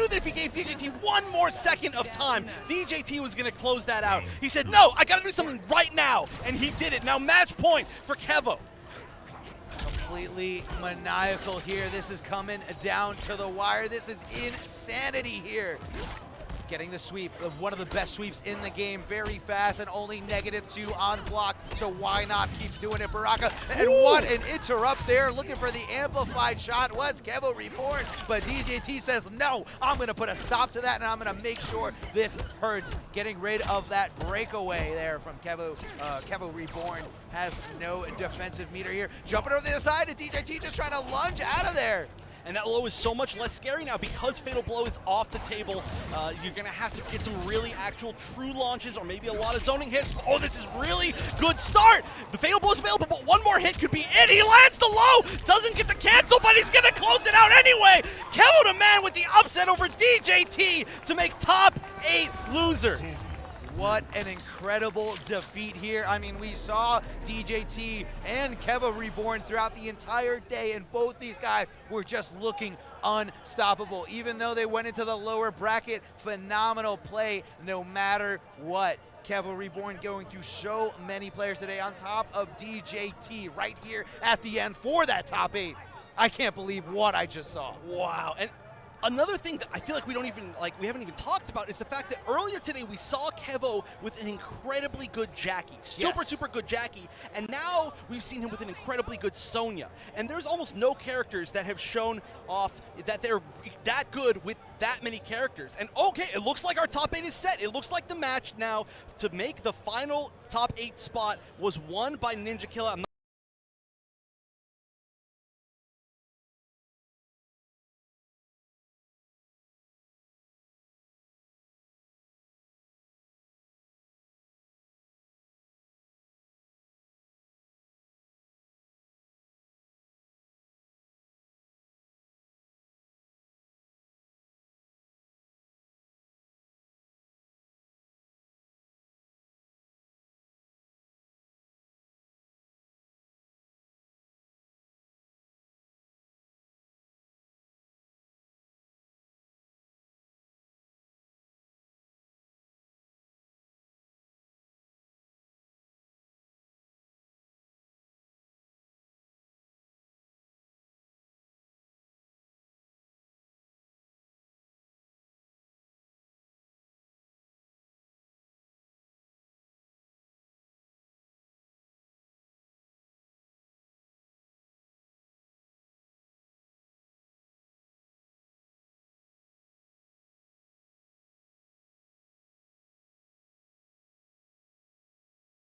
that if he gave DJT one more second of time, DJT was going to close that out. He said, no, I got to do something right now. And he did it. Now match point for Kevo. Completely maniacal here. This is coming down to the wire. This is insanity here. getting the sweep, one of the best sweeps in the game, very fast and only -2 on block, so why not keep doing it, Baraka? And what an interrupt there, looking for the amplified shot was Kevo Reborn, but DJT says, no, I'm gonna put a stop to that and I'm gonna make sure this hurts. Getting rid of that breakaway there from Kevo. Kevo Reborn has no defensive meter here. Jumping over the other side, and DJT just trying to lunge out of there. And that low is so much less scary now because Fatal Blow is off the table. You're going to have to get some really actual true launches or maybe a lot of zoning hits. Oh, this is really good start. The Fatal Blow is available, but one more hit could be it. He lands the low, doesn't get the cancel, but he's going to close it out anyway. Kevo the man with the upset over DJT to make top 8 losers. What an incredible defeat here. I mean, we saw DJT and Kevo Reborn throughout the entire day, and both these guys were just looking unstoppable. Even though they went into the lower bracket, phenomenal play no matter what. Kevo Reborn going through so many players today on top of DJT right here at the end for that top 8. I can't believe what I just saw. Wow. And another thing that I feel like we haven't even talked about is the fact that earlier today we saw Kevo with an incredibly good Jackie, super good Jackie, and now we've seen him with an incredibly good Sonya. And there's almost no characters that have shown off that they're that good with that many characters. And okay, it looks like our top 8 is set. It looks like the match now to make the final top 8 spot was won by NinjaKilla.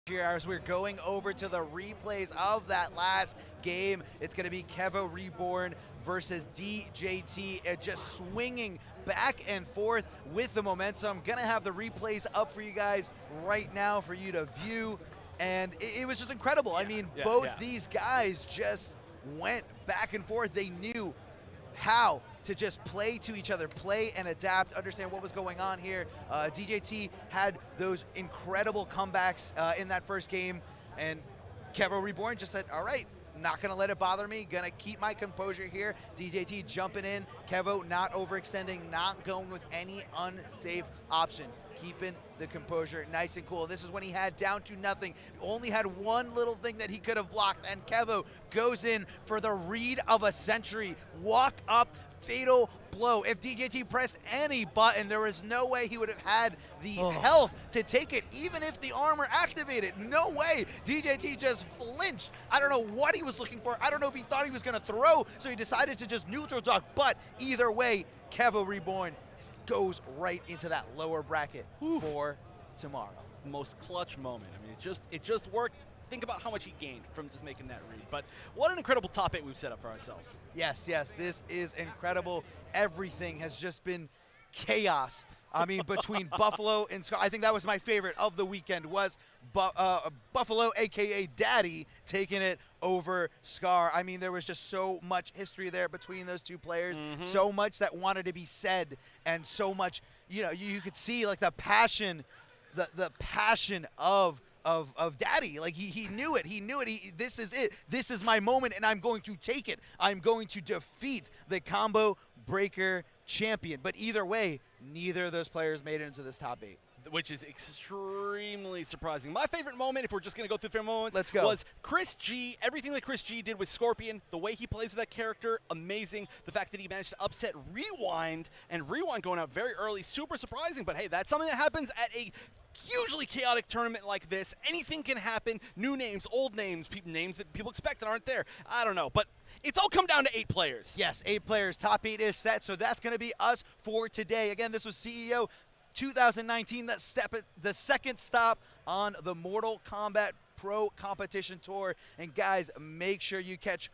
Here, as we're going over to the replays of that last game, it's going to be Kevo Reborn versus DJT, just swinging back and forth with the momentum. Gonna have the replays up for you guys right now for you to view, and it was just incredible. I mean, both these guys just went back and forth. They knew how to just play to each other, play and adapt, understand what was going on here. DJT had those incredible comebacks in that first game, and Kevo Reborn just said, all right, not gonna let it bother me, gonna keep my composure here. DJT jumping in, Kevo not overextending, not going with any unsafe option, keeping the composure nice and cool. This is when he had down to nothing, only had one little thing that he could have blocked, and Kevo goes in for the read of a century, walk up, Fatal Blow. If DJT pressed any button, there was no way he would have had the health to take it, even if the armor activated. No way. DJT just flinched. I don't know what he was looking for. I don't know if he thought he was going to throw, so he decided to just neutral dog. But either way, Kevo Reborn goes right into that lower bracket for tomorrow. Most clutch moment. I mean, it just worked. Think about how much he gained from just making that read. But what an incredible top 8 we've set up for ourselves. Yes, this is incredible. Everything has just been chaos. I mean, between Buffalo and Scar, I think that was my favorite of the weekend was Buffalo, a.k.a. Daddy, taking it over Scar. I mean, there was just so much history there between those two players, so much that wanted to be said, and so much, you know, you could see like the passion, the passion of Daddy. Like he knew it. He knew it. This is it. This is my moment, and I'm going to take it. I'm going to defeat the combo breaker champion. But either way, neither of those players made it into this top 8. which is extremely surprising. My favorite moment, if we're just going to go through favorite moments, Let's go. was Chris G. Everything that Chris G did with Scorpion, the way he plays with that character, amazing. The fact that he managed to upset Rewind, and Rewind going out very early, super surprising. But hey, that's something that happens at a hugely chaotic tournament like this. Anything can happen. New names, old names, names that people expect that aren't there. I don't know, but it's all come down to 8 players. Yes, 8 players. Top 8 is set, so that's going to be us for today. Again, this was CEO 2019, the second stop on the Mortal Kombat Pro Competition Tour. And guys, make sure you catch